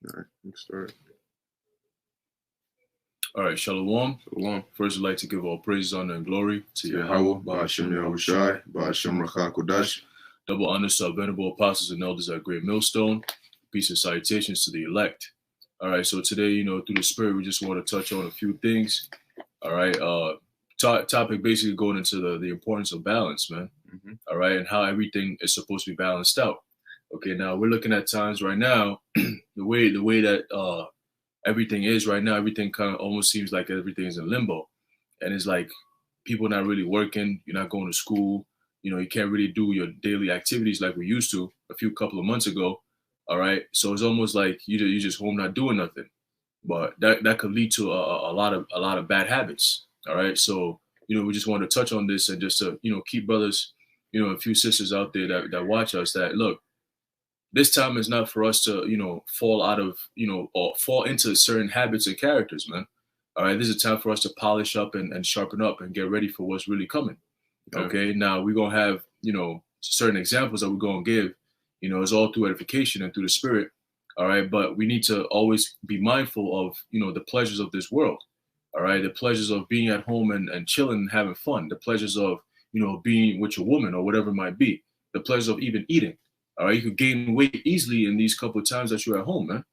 All right, let's start. All right, Shalom. Shalom. First, I'd like to give all praise, honor, and glory to Yahweh, Ba'ashem Yahushai, Ba'ashem Racha Kodash. Double honors to our venerable apostles and elders at Great Millstone. Peace and salutations to the elect. All right, so today, through the Spirit, we just want to touch on a few things. All right, topic basically going into the importance of balance, man. Mm-hmm. All right, and how everything is supposed to be balanced out. Okay, now we're looking at times right now, the way that everything is right now, everything kind of almost seems like everything is in limbo. And it's like people not really working, you're not going to school, you can't really do your daily activities like we used to a couple of months ago. All right. So it's almost like you just home not doing nothing. But that could lead to a lot of bad habits. All right. So, we just want to touch on this and just to, keep brothers, a few sisters out there that watch us that look, this time is not for us to, fall out of, or fall into certain habits and characters, man. All right. This is a time for us to polish up and sharpen up and get ready for what's really coming. Okay. Now we're going to have, certain examples that we're going to give, it's all through edification and through the Spirit. All right. But we need to always be mindful of, the pleasures of this world. All right. The pleasures of being at home and chilling and having fun. The pleasures of, being with your woman or whatever it might be. The pleasures of even eating. All right, you could gain weight easily in these couple of times that you're at home, man.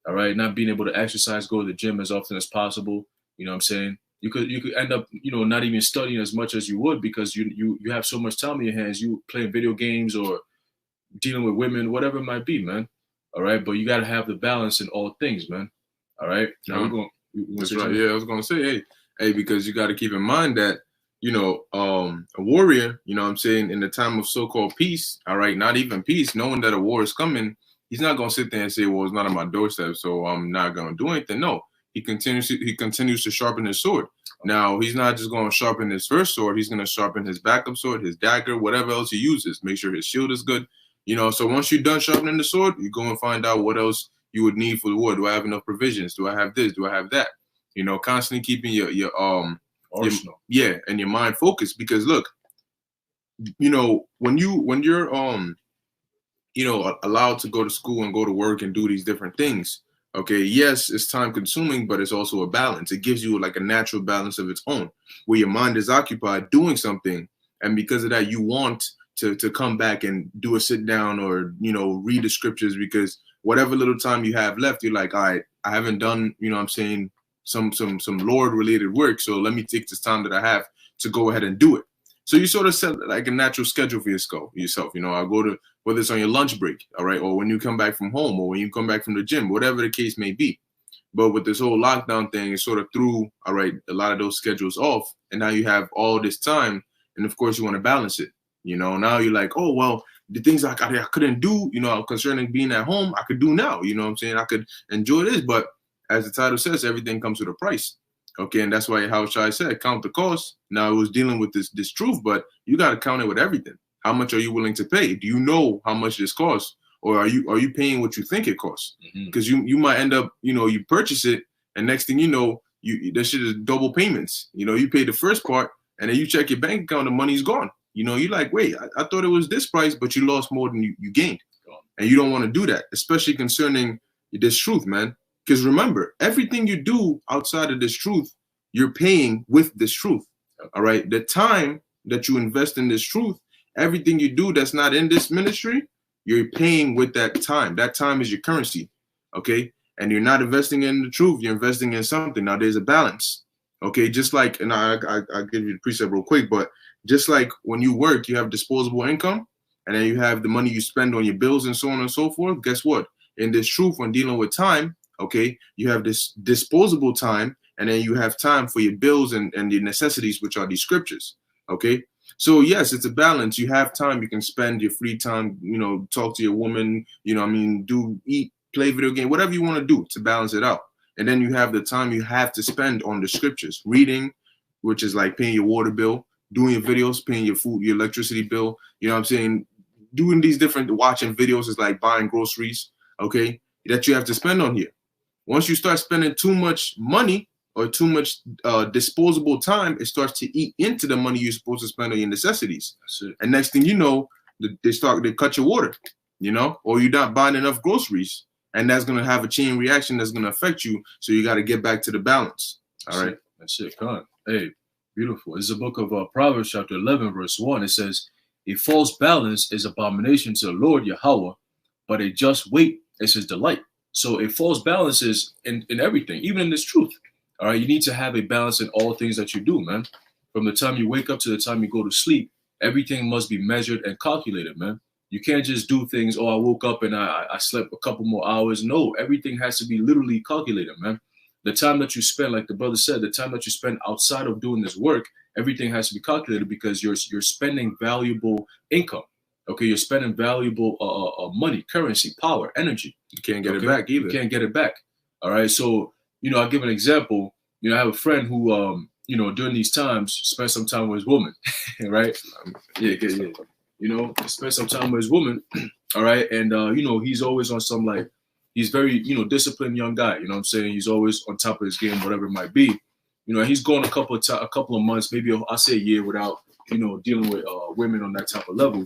All right, not being able to exercise, go to the gym as often as possible. You know what I'm saying? You could end up, not even studying as much as you would because you have so much time in your hands. You playing video games or dealing with women, whatever it might be, man. All right, but you got to have the balance in all things, man. All right. Now we're going. That's right. Yeah, I was going to say, hey, because you got to keep in mind that. A warrior, in the time of so-called peace, all right, not even peace, knowing that a war is coming, he's not going to sit there and say, well, it's not on my doorstep, so I'm not going to do anything. No, he continues to sharpen his sword. Now, he's not just going to sharpen his first sword. He's going to sharpen his backup sword, his dagger, whatever else he uses. Make sure his shield is good. So once you're done sharpening the sword, you go and find out what else you would need for the war. Do I have enough provisions? Do I have this? Do I have that? Constantly keeping your arsenal. And your mind focused, because look, when you're allowed to go to school and go to work and do these different things, okay, yes, it's time consuming, but it's also a balance. It gives you like a natural balance of its own, where your mind is occupied doing something, and because of that, you want to come back and do a sit down or read the scriptures, because whatever little time you have left, you're like, all right, I haven't done, some Lord related work, so let me take this time that I have to go ahead and do it. So you sort of set like a natural schedule for yourself. I'll go to, whether it's on your lunch break, all right, or when you come back from home, or when you come back from the gym, whatever the case may be. But with this whole lockdown thing, it sort of threw, all right, a lot of those schedules off, and now you have all this time, and of course you want to balance it. Now you're like, oh well, the things I couldn't do, concerning being at home, I could do now. I could enjoy this, but as the title says, everything comes with a price. Okay, and that's why how Shai said, count the cost. Now it was dealing with this truth, but you got to count it with everything. How much are you willing to pay? Do you know how much this costs, or are you paying what you think it costs? Because you might end up, you purchase it, and next thing you know, that shit is double payments. You pay the first part, and then you check your bank account, the money's gone. You're like, wait, I thought it was this price, but you lost more than you gained, and you don't want to do that, especially concerning this truth, man. Because remember, everything you do outside of this truth, you're paying with this truth. All right. The time that you invest in this truth, everything you do that's not in this ministry, you're paying with that time. That time is your currency. Okay. And you're not investing in the truth. You're investing in something. Now there's a balance. Okay. Just like, and I'll give you the precept real quick, but just like when you work, you have disposable income, and then you have the money you spend on your bills and so on and so forth. Guess what? In this truth, when dealing with time, okay, you have this disposable time, and then you have time for your bills and your necessities, which are these scriptures. Okay, so yes, it's a balance. You have time, you can spend your free time, talk to your woman, eat, play video game, whatever you want to do to balance it out. And then you have the time you have to spend on the scriptures, reading, which is like paying your water bill, doing your videos, paying your food, your electricity bill. Doing these different, watching videos is like buying groceries, okay, that you have to spend on here. Once you start spending too much money, or too much disposable time, it starts to eat into the money you're supposed to spend on your necessities. That's it. And next thing you know, they cut your water, you know, or you're not buying enough groceries. And that's going to have a chain reaction that's going to affect you. So you got to get back to the balance. All right. That's it. Come on. Hey, beautiful. It's the book of Proverbs chapter 11, verse 1. It says, a false balance is abomination to the Lord Yahweh, but a just weight is his delight. So a false balance is in everything, even in this truth. All right. You need to have a balance in all things that you do, man. From the time you wake up to the time you go to sleep, everything must be measured and calculated, man. You can't just do things, oh, I woke up and I slept a couple more hours. No, everything has to be literally calculated, man. The time that you spend, like the brother said, the time that you spend outside of doing this work, everything has to be calculated because you're spending valuable income. Okay, you're spending valuable money, currency, power, energy. You can't get it back either. You can't get it back. All right. So, I'll give an example. I have a friend who, during these times, spent some time with his woman, right? Yeah. Spend some time with his woman. All right. And, he's always on some he's very, disciplined young guy. You know what I'm saying? He's always on top of his game, whatever it might be. He's gone a couple of months, maybe I'll say a year without, dealing with women on that type of level.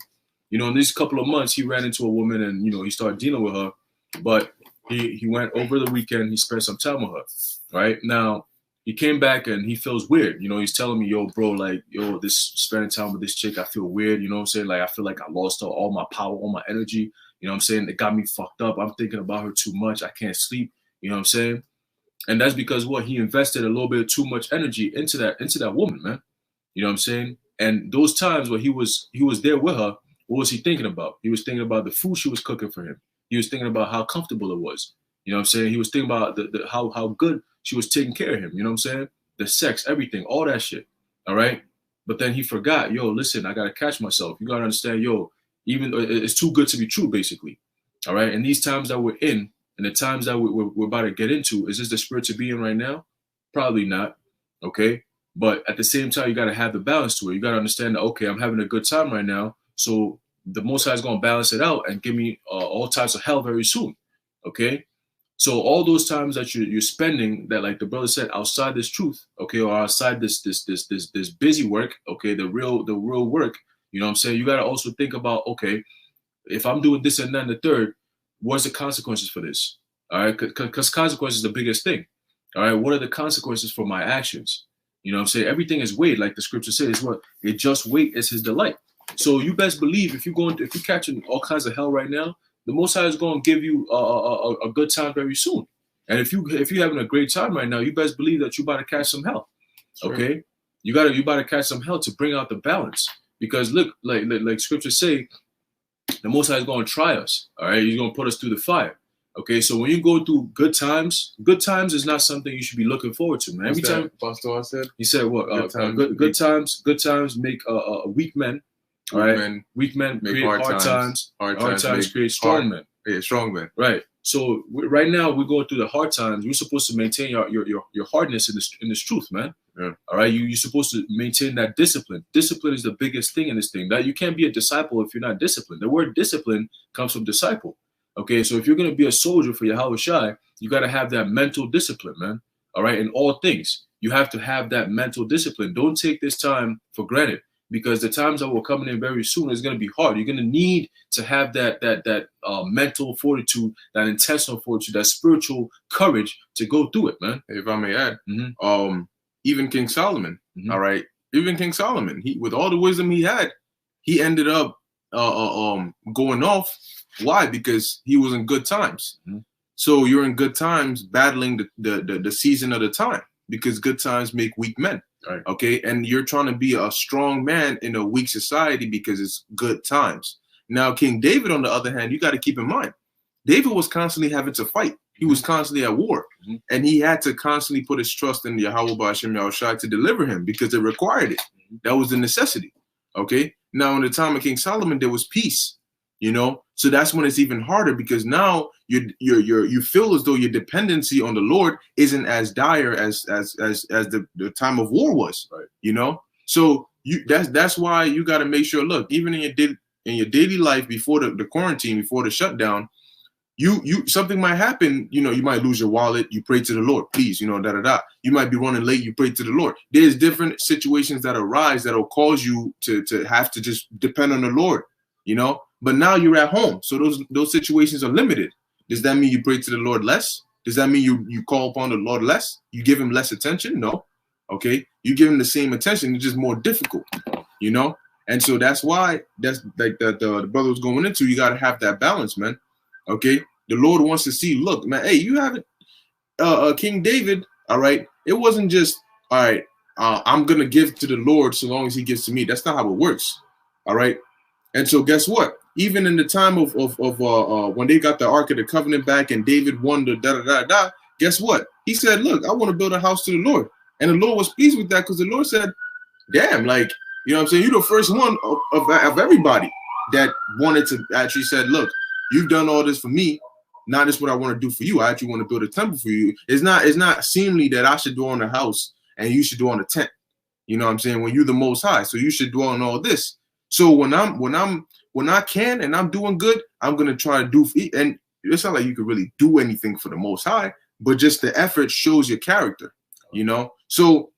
In these couple of months, he ran into a woman and, he started dealing with her. But he went over the weekend. He spent some time with her. Right now, he came back and he feels weird. He's telling me, yo, bro, this spending time with this chick, I feel weird. You know what I'm saying? I feel like I lost all my power, all my energy. You know what I'm saying? It got me fucked up. I'm thinking about her too much. I can't sleep. You know what I'm saying? And that's because he invested a little bit too much energy into that woman, man. You know what I'm saying? And those times where he was there with her, what was he thinking about? He was thinking about the food she was cooking for him. He was thinking about how comfortable it was. You know what I'm saying? He was thinking about how good she was taking care of him. You know what I'm saying? The sex, everything, all that shit. All right. But then he forgot, yo, listen, I got to catch myself. You got to understand, yo, even it's too good to be true, basically. All right. And these times that we're in and the times that we're about to get into, is this the spirit to be in right now? Probably not. Okay. But at the same time, you got to have the balance to it. You got to understand that, okay, I'm having a good time right now. So the Most High is going to balance it out and give me all types of hell very soon. Okay. So all those times that you're spending that, like the brother said, outside this truth, okay, or outside this busy work, okay, the real work, you know what I'm saying? You got to also think about, okay, if I'm doing this and that and the third, what's the consequences for this? All right, because consequences is the biggest thing. All right, what are the consequences for my actions? You know what I'm saying? Everything is weight, like the scripture says. What it just weight is his delight. So you best believe if you're catching all kinds of hell right now, the Most High is going to give you a good time very soon. And if you're having a great time right now, you best believe that you're about to catch some hell. Okay, you about to catch some hell to bring out the balance. Because look, like scripture say, the Most High is going to try us. All right, he's going to put us through the fire. Okay, so when you go through good times is not something you should be looking forward to, man. Every time, Pastor said, he said, what? Good times make weak men. All right, weak men create hard times. Hard times create strong men. Yeah, strong men. Right. So right now we're going through the hard times. You're supposed to maintain your hardness in this truth, man. Yeah. All right. You're supposed to maintain that discipline. Discipline is the biggest thing in this thing. That you can't be a disciple if you're not disciplined. The word discipline comes from disciple. Okay. So if you're gonna be a soldier for Yahweh Shai, you got to have that mental discipline, man. All right. In all things, you have to have that mental discipline. Don't take this time for granted. Because the times that we're coming in very soon is going to be hard. You're going to need to have that mental fortitude, that intestinal fortitude, that spiritual courage to go through it, man. If I may add, even King Solomon, all right, even King Solomon, he with all the wisdom he had, he ended up going off. Why? Because he was in good times. So you're in good times battling the season of the time, because good times make weak men. Right. Okay, and you're trying to be a strong man in a weak society because it's good times. Now, King David, on the other hand, you got to keep in mind, David was constantly having to fight. He was constantly at war, and he had to constantly put his trust in Yahweh Ba'ashem Yahushai to deliver him because it required it. That was the necessity. Okay. Now, in the time of King Solomon, there was peace. You know, so that's when it's even harder because now you feel as though your dependency on the Lord isn't as dire as the time of war was. Right. You know, so that's why you got to make sure. Look, even in your daily life before the quarantine, before the shutdown, you something might happen, you know, you might lose your wallet, you pray to the Lord, please, you know, You might be running late, you pray to the Lord. There's different situations that arise that'll cause you to have to just depend on the Lord, you know. But now you're at home, so those situations are limited. Does that mean you pray to the Lord less? Does that mean you call upon the Lord less? You give him less attention? No. Okay, you give him the same attention, it's just more difficult, you know. And so that's why that's like the brother was going into. You got to have that balance, man. Okay, the Lord wants to see. Look, man. Hey, you have it, King David. All right, it wasn't just all right. I'm gonna give to the Lord so long as He gives to me. That's not how it works. All right. And so guess what? Even in the time of when they got the Ark of the Covenant back and David won the da. Guess what? He said, "Look, I want to build a house to the Lord," and the Lord was pleased with that because the Lord said, "Damn, like." You know what I'm saying? You're the first one of everybody that wanted to actually said, look, you've done all this for me. Now this is what I want to do for you. I actually want to build a temple for you. It's not seemly that I should dwell in a house and you should dwell in a tent. You know what I'm saying? When you're the Most High, so you should dwell in all this. So when I can and I'm doing good, I'm gonna try to do. And it's not like you can really do anything for the Most High, but just the effort shows your character. You know, so.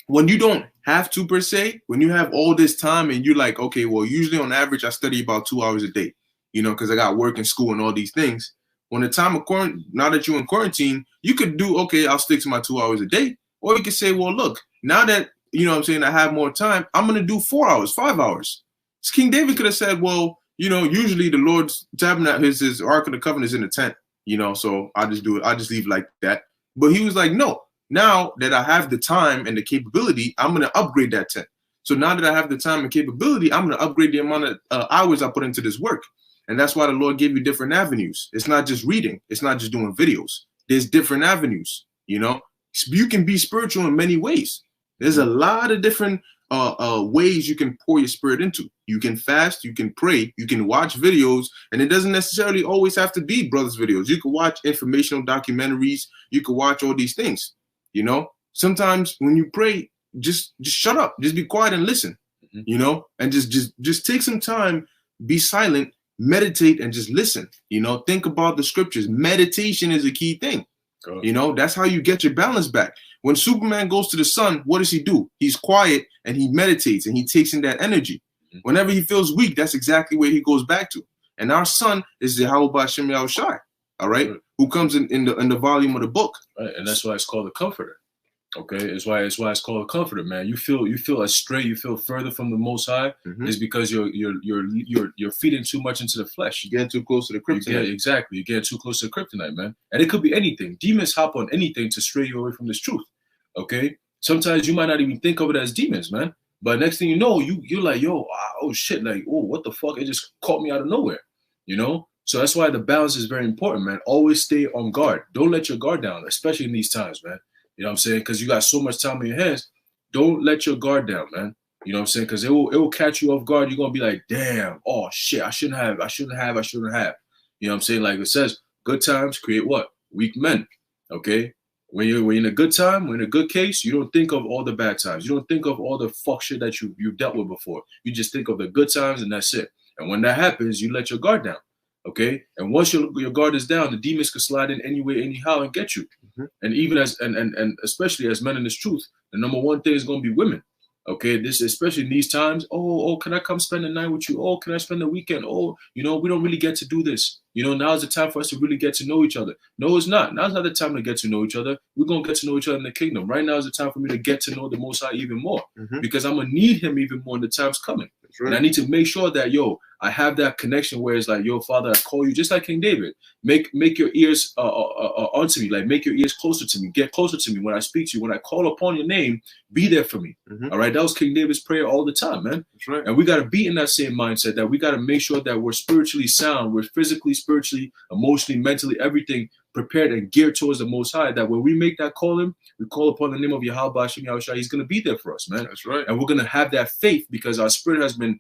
When you don't have to per se, when you have all this time and you're like, okay, well, usually on average, I study about 2 hours a day, you know, because I got work and school and all these things. When the time of quarantine, now that you're in quarantine, you could do, okay, I'll stick to my 2 hours a day. Or you could say, well, look, now that, you know what I'm saying, I have more time, I'm going to do 4 hours, 5 hours. So King David could have said, well, you know, usually the Lord's tabernacle, his Ark of the Covenant is in the tent, you know, so I just do it. I just leave like that. But he was like, no. Now that I have the time and the capability, I'm going to upgrade that tent. So now that I have the time and capability, I'm going to upgrade the amount of hours I put into this work. And that's why the Lord gave you different avenues. It's not just reading. It's not just doing videos. There's different avenues, you know. You can be spiritual in many ways. There's a lot of different ways you can pour your spirit into. You can fast, you can pray, you can watch videos, and it doesn't necessarily always have to be brothers videos. You can watch informational documentaries. You can watch all these things. You know, sometimes when you pray, just shut up, just be quiet and listen, you know, and just take some time, be silent, meditate, and just listen, you know, think about the scriptures. Meditation is a key thing. You know, that's how you get your balance back. When Superman goes to the sun, what does he do? He's quiet and he meditates and he takes in that energy. Whenever he feels weak, that's exactly where he goes back to. And our son is Yahweh B'Shem Yahushai. All right, who comes in the volume of the book, right? And that's why it's called the Comforter. Okay, it's why it's called a Comforter, man. You feel astray, you feel further from the Most High, is because you're feeding too much into the flesh. You're getting too close to the kryptonite. Exactly, you're getting too close to the kryptonite, man. And it could be anything. Demons hop on anything to stray you away from this truth. Okay, sometimes you might not even think of it as demons, man. But next thing you know, you're like, yo, oh shit, like, oh, what the fuck? It just caught me out of nowhere, you know. So that's why the balance is very important, man. Always stay on guard. Don't let your guard down, especially in these times, man. You know what I'm saying? Because you got so much time in your hands. Don't let your guard down, man. You know what I'm saying? Because it will catch you off guard. You're going to be like, damn, oh, shit, I shouldn't have. You know what I'm saying? Like it says, good times create what? Weak men, okay? When you're in a good time, when in a good case, you don't think of all the bad times. You don't think of all the fuck shit that you've dealt with before. You just think of the good times and that's it. And when that happens, you let your guard down. Okay, and once your guard is down, the demons can slide in any way, anyhow, and get you. And even as and especially as men in this truth, the number one thing is going to be women. Okay, this especially in these times. Oh, can I come spend the night with you? Oh, can I spend the weekend? Oh, you know, we don't really get to do this. You know, now's the time for us to really get to know each other. No, it's not. Now's not the time to get to know each other. We're gonna get to know each other in the kingdom. Right now is the time for me to get to know the Most High even more, because I'm gonna need Him even more in the time's coming. Right. And I need to make sure that, yo, I have that connection where it's like, yo, Father, I call you just like King David. Make your ears onto me, like make your ears closer to me. Get closer to me when I speak to you. When I call upon your name, be there for me. All right, that was King David's prayer all the time, man. That's right. And we got to be in that same mindset that we got to make sure that we're spiritually sound, we're physically, spiritually, emotionally, mentally, everything prepared and geared towards the Most High, that when we make that calling, we call upon the name of Yahweh B'Shem Yahushua, He's going to be there for us, man. That's right. And we're going to have that faith because our spirit has been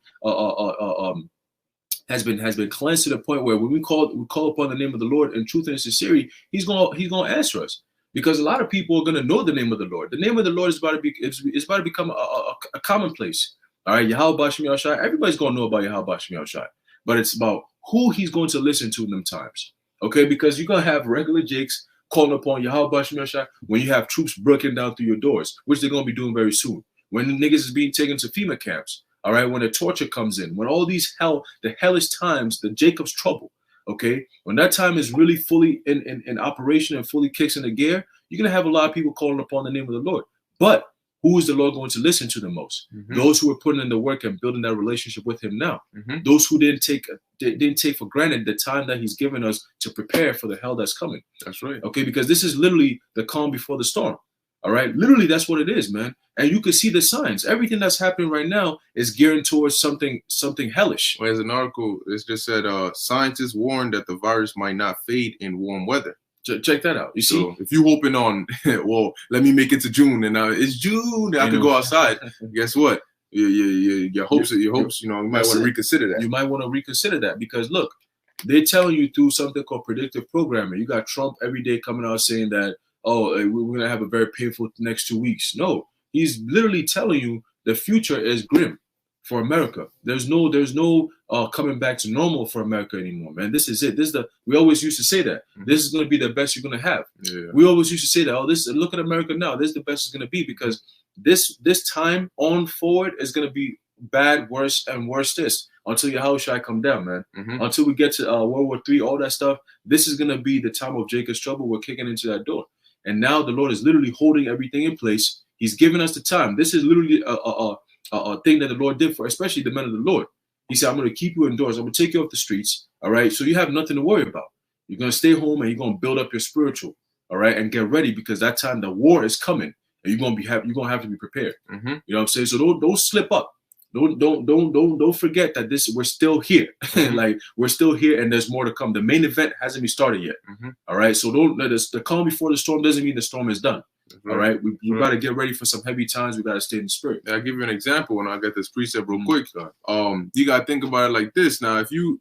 cleansed to the point where when we call upon the name of the Lord in truth and sincerity, He's gonna answer us. Because a lot of people are gonna know the name of the Lord. The name of the Lord is about to become a commonplace. All right, Yahweh B'Shem Yahushua. Everybody's gonna know about Yahweh B'Shem Yahushua, but it's about who He's going to listen to in them times. Okay, because you're gonna have regular Jakes calling upon Yahweh Shemel Shai when you have troops breaking down through your doors, which they're gonna be doing very soon. When the niggas is being taken to FEMA camps, all right, when the torture comes in, when all these the hellish times, the Jacob's trouble, okay, when that time is really fully in operation and fully kicks into gear, you're gonna have a lot of people calling upon the name of the Lord. But who is the Lord going to listen to the most? Those who are putting in the work and building that relationship with Him now. Those who didn't take for granted the time that He's given us to prepare for the hell that's coming. That's right. Okay, because this is literally the calm before the storm. All right, literally that's what it is, man. And you can see the signs. Everything that's happening right now is gearing towards something hellish. Well, there's an article. It's just said scientists warn that the virus might not fade in warm weather. Check that out. You see, so if you're hoping on, well, let me make it to June, and it's June, I can go outside. Guess what? Your hopes, you might want to reconsider that. You might want to reconsider that because look, they're telling you through something called predictive programming. You got Trump every day coming out saying that, oh, we're gonna have a very painful next 2 weeks. No, he's literally telling you the future is grim for America. There's no coming back to normal for America anymore, man. This is it. We always used to say that. This is going to be the best you're going to have. Yeah. We always used to say that. Oh, look at America now. This is the best it's going to be because this time on forward is going to be bad, worse, and worse until Yahweh Shai come down, man. Until we get to World War III, all that stuff. This is going to be the time of Jacob's trouble. We're kicking into that door. And now the Lord is literally holding everything in place. He's giving us the time. This is literally a thing that the Lord did for especially the men of the Lord. He said, I'm going to keep you indoors. I'm going to take you off the streets. All right. So you have nothing to worry about. You're going to stay home and you're going to build up your spiritual. All right. And get ready because that time the war is coming and you're going to have to be prepared. You know what I'm saying? So don't slip up. Don't forget that we're still here. Like we're still here and there's more to come. The main event hasn't even started yet. All right. So don't let us, the calm before the storm doesn't mean the storm is done. All right, we got to get ready for some heavy times. We got to stay in the spirit. I'll give you an example, and I'll get this precept real quick. You got to think about it like this. Now, if you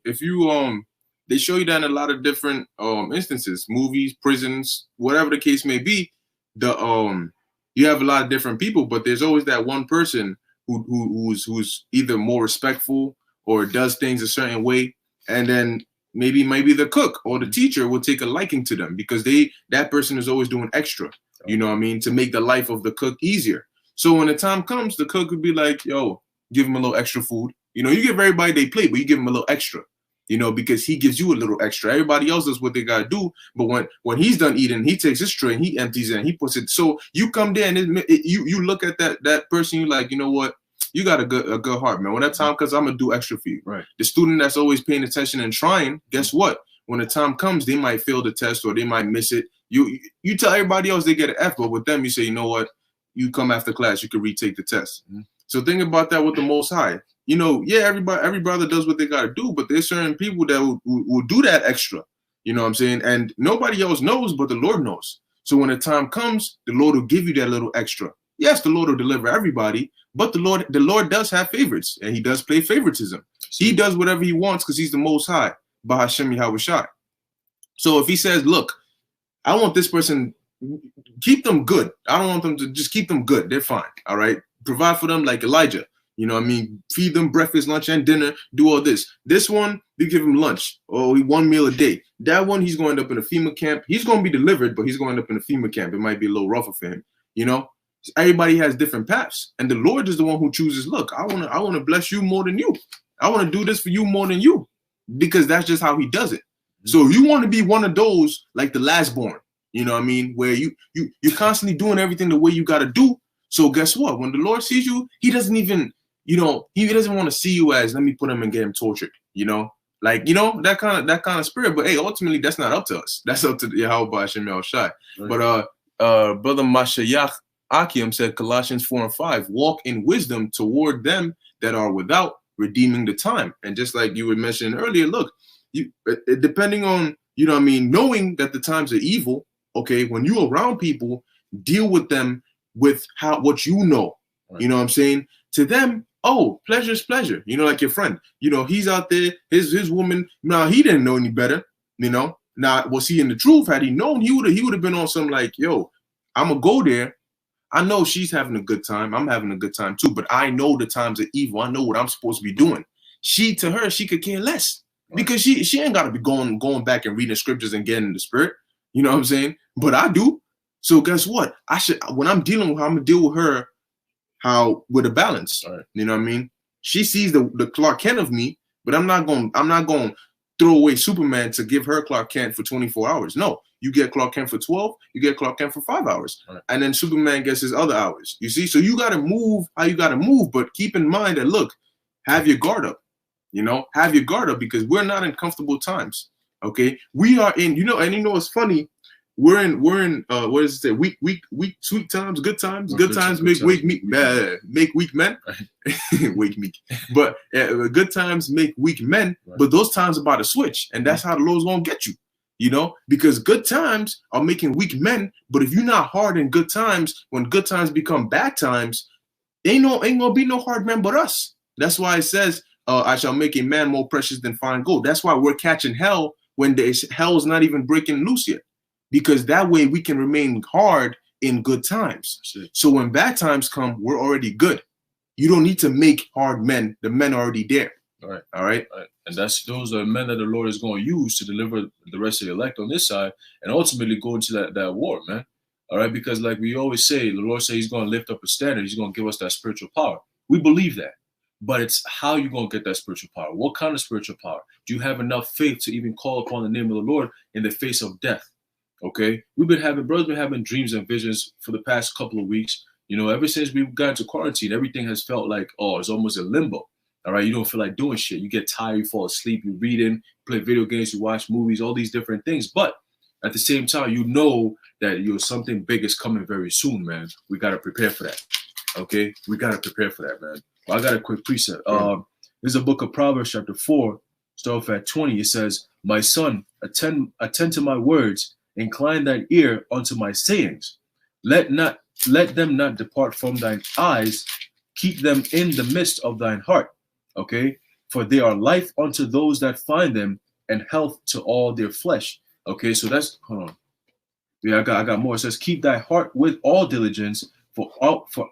they show you that in a lot of different instances, movies, prisons, whatever the case may be. You have a lot of different people, but there's always that one person who's either more respectful or does things a certain way, and then maybe the cook or the teacher will take a liking to them because that person is always doing extra. You know what I mean? To make the life of the cook easier. So when the time comes, the cook would be like, yo, give him a little extra food. You know, you give everybody their plate, but you give him a little extra, you know, because he gives you a little extra. Everybody else does what they got to do. But when he's done eating, he takes his tray and he empties it and he puts it. So you come there and you look at that person, you like, you know what? You got a good heart, man. When that time comes, I'm going to do extra for you. Right. The student that's always paying attention and trying, guess what? When the time comes, they might fail the test or they might miss it. You tell everybody else they get an F, but with them, you say, you know what? You come after class, you can retake the test. So think about that with the Most High. You know, yeah, every brother does what they got to do, but there's certain people that will do that extra. You know what I'm saying? And nobody else knows, but the Lord knows. So when the time comes, the Lord will give you that little extra. Yes, the Lord will deliver everybody, but the Lord does have favorites, and He does play favoritism. He does whatever He wants because He's the Most High. Bahashem Yahweh Shai. So if He says, look, I want this person, keep them good. I don't want them to just keep them good. They're fine. All right. Provide for them like Elijah. You know what I mean? Feed them breakfast, lunch, and dinner. Do all this. This one, you give him lunch or one meal a day. That one, he's going to end up in a FEMA camp. He's going to be delivered, but he's going to end up in a FEMA camp. It might be a little rougher for him. You know, everybody has different paths. And the Lord is the one who chooses, look, I want to bless you more than you. I want to do this for you more than you because that's just how He does it. So you want to be one of those like the last born, you know what I mean? Where you're constantly doing everything the way you got to do. So guess what? When the Lord sees you, He doesn't even, you know, He doesn't want to see you as, let me put him and get him tortured, you know? Like, you know, that kind of spirit. But hey, ultimately, that's not up to us. That's up to Yahweh Shemel Shai. Right. But Brother Mashayach Akim said, Colossians 4:5, walk in wisdom toward them that are without, redeeming the time. And just like you were mentioning earlier, look, depending on, you know what I mean, knowing that the times are evil, okay, when you're around people, deal with them with what you know. Right. You know what I'm saying? To them, oh, pleasure's pleasure. You know, like your friend, you know, he's out there, his woman, now he didn't know any better, you know. Now, was he in the truth? Had he known, he would have been on some like, yo, I'm gonna go there. I know she's having a good time. I'm having a good time too, but I know the times are evil. I know what I'm supposed to be doing. To her, she could care less. because she ain't got to be going back and reading scriptures and getting in the spirit. You know what I'm saying? But I do. So guess what? I should, when I'm dealing with her, I'm gonna deal with her with a balance. Right. You know what I mean? She sees the Clark Kent of me, but I'm not going to throw away Superman to give her Clark Kent for 24 hours. No, you get Clark Kent for 12, you get Clark Kent for 5 hours. Right. And then Superman gets his other hours. You see? So you got to move how you got to move, but keep in mind that, look, have your guard up. Have your guard up, because we're not in comfortable times. Okay? We are in, and it's funny. We're in what does it say? Weak, sweet times, good times. Good times make weak men. Wake meek. But good times make weak men. Right. But those times are about to switch, and that's how the Lord's gonna get you. Because good times are making weak men. But if you're not hard in good times, when good times become bad times, ain't gonna be no hard man but us. That's why it says, "I shall make a man more precious than fine gold." That's why we're catching hell when hell's not even breaking loose yet. Because that way we can remain hard in good times. So when bad times come, we're already good. You don't need to make hard men. The men are already there. All right. All right. And those are men that the Lord is going to use to deliver the rest of the elect on this side and ultimately go into that war, man. All right. Because like we always say, the Lord says he's going to lift up a standard. He's going to give us that spiritual power. We believe that. But it's how you're going to get that spiritual power. What kind of spiritual power? Do you have enough faith to even call upon the name of the Lord in the face of death? Okay, brothers been having dreams and visions for the past couple of weeks. Ever since we got into quarantine, everything has felt like, it's almost a limbo. All right, you don't feel like doing shit. You get tired, you fall asleep, you reading, play video games, you watch movies, all these different things. But at the same time, that something big is coming very soon, man. We gotta prepare for that. Okay, we gotta prepare for that, man. Well, I got a quick precept. There's a book of Proverbs, chapter 4, start off at 20. It says, "My son, attend to my words. Incline thine ear unto my sayings. Let them not depart from thine eyes. Keep them in the midst of thine heart." Okay, for they are life unto those that find them, and health to all their flesh. Okay, so that's, hold on. Yeah, I got more. It says, "Keep thy heart with all diligence, for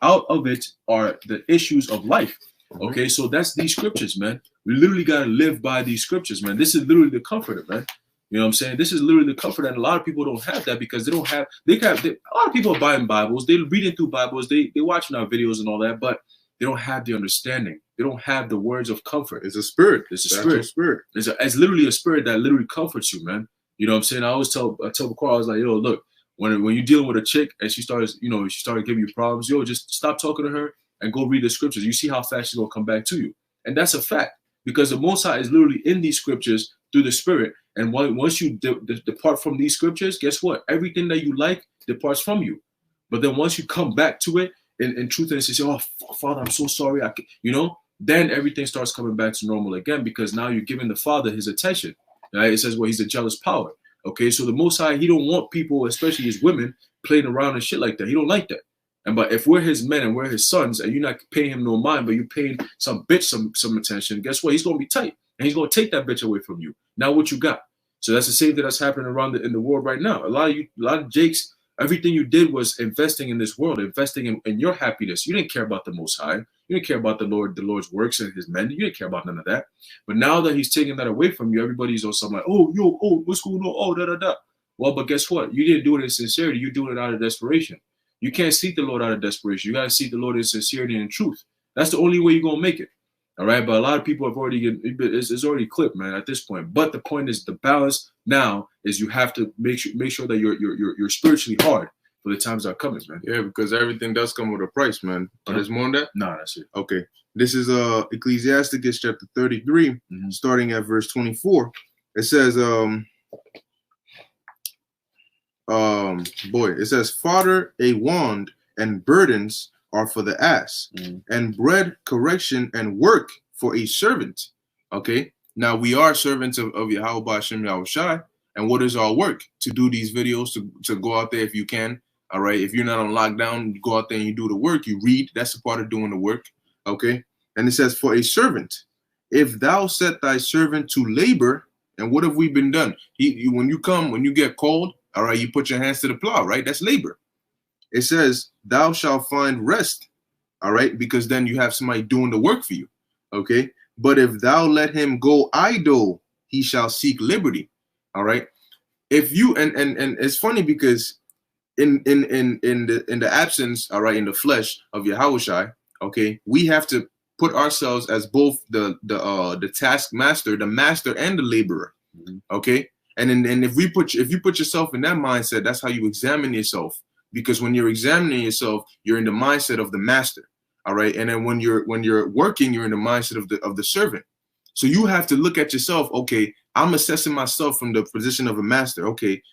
out of it are the issues of life." Okay, so that's these scriptures, man. We literally gotta live by these scriptures, man. This is literally the comforter, man. You know what I'm saying? This is literally the comfort, and a lot of people don't have that because a lot of people are buying Bibles, they're reading through Bibles, they're watching our videos and all that, but they don't have the understanding. They don't have the words of comfort. It's a spirit. It's a spirit. It's literally a spirit that literally comforts you, man. You know what I'm saying? I always tell Baqar, I was like, look, when you're dealing with a chick and she started giving you problems, just stop talking to her and go read the scriptures. You see how fast she's gonna come back to you. And that's a fact, because the Most High is literally in these scriptures through the spirit. And once you depart from these scriptures, guess what? Everything that you like departs from you. But then once you come back to it in truth and say, "Oh, Father, I'm so sorry," then everything starts coming back to normal again, because now you're giving the Father his attention. Right? It says, well, he's a jealous power. Okay, so the Most High, he don't want people, especially his women, playing around and shit like that. He don't like that. But if we're his men and we're his sons, and you're not paying him no mind, but you're paying some bitch some attention, guess what? He's gonna be tight. And he's going to take that bitch away from you. Now what you got? So that's the same thing that's happening around in the world right now. A lot of Jakes, everything you did was investing in this world, investing in your happiness. You didn't care about the Most High. You didn't care about the Lord's works and his men. You didn't care about none of that. But now that he's taking that away from you, everybody's on something like, what's going on? Oh, da-da-da. Well, but guess what? You didn't do it in sincerity. You're doing it out of desperation. You can't seek the Lord out of desperation. You got to seek the Lord in sincerity and in truth. That's the only way you're going to make it. All right, but a lot of people have it's already clipped, man, at this point. But the point is, the balance now is you have to make sure that you're spiritually hard for the times that are coming, man. Yeah, because everything does come with a price, man. But there's more on that? No, that's it. Okay. This is Ecclesiasticus chapter 33, starting at verse 24. It says, it says, "Fodder a wand and burdens are for the ass, and bread, correction, and work for a servant." Okay, now we are servants of Yahweh Hashem Yahushai, and what is our work? To do these videos, to go out there if you can. All right, if you're not on lockdown, you go out there and you do the work, you read. That's a part of doing the work. Okay, and it says, "For a servant, if thou set thy servant to labor," and what have we been done? When you get called, all right, you put your hands to the plow, right? That's labor. It says, "Thou shalt find rest," all right, because then you have somebody doing the work for you, okay? "But if thou let him go idle, he shall seek liberty. All right. If you and it's funny because in the absence, all right, in the flesh of Yahushua, okay, we have to put ourselves as both the taskmaster, the master, and the laborer. Okay. And if you put yourself in that mindset, that's how you examine yourself. Because when you're examining yourself, you're in the mindset of the master. All right. And then when you're working, you're in the mindset of the servant. So you have to look at yourself. Okay, I'm assessing myself from the position of a master. Okay,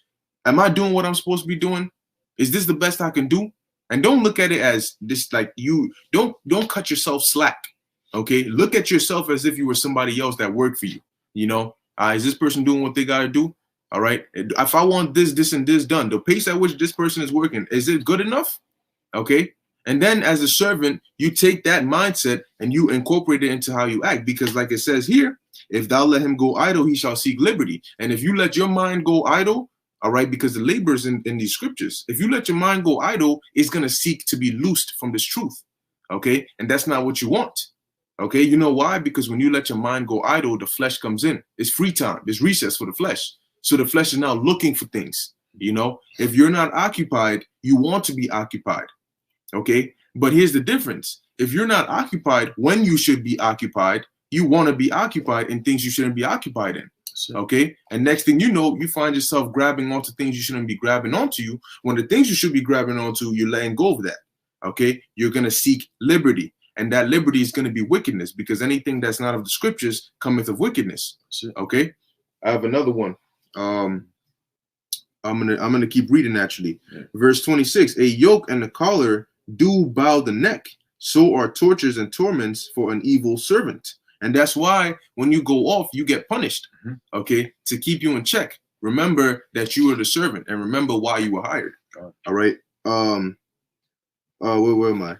am I doing what I'm supposed to be doing? Is this the best I can do? And don't look at it as this, like you don't cut yourself slack. Okay, look at yourself as if you were somebody else that worked for you. You know, is this person doing what they got to do? All right. If I want this, and this done, the pace at which this person is working, is it good enough? Okay. And then as a servant, you take that mindset and you incorporate it into how you act. Because like it says here, if thou let him go idle, he shall seek liberty. And if you let your mind go idle, all right, because the laborers in these scriptures, if you let your mind go idle, it's going to seek to be loosed from this truth. Okay. And that's not what you want. Okay. You know why? Because when you let your mind go idle, the flesh comes in. It's free time. It's recess for the flesh. So the flesh is now looking for things. You know, if you're not occupied, you want to be occupied. Okay, but here's the difference. If you're not occupied when you should be occupied, you want to be occupied in things you shouldn't be occupied in. Okay, and next thing you know, you find yourself grabbing onto things you shouldn't be grabbing onto you, when the things you should be grabbing onto, you're letting go of that. Okay, you're going to seek liberty, and that liberty is going to be wickedness, because anything that's not of the scriptures cometh of wickedness. Okay, I have another one. I'm gonna keep reading actually. Yeah. Verse 26, a yoke and a collar do bow the neck, so are tortures and torments for an evil servant. And that's why when you go off, you get punished. Okay, to keep you in check. Remember that you are the servant, and remember why you were hired. All right. Where am I?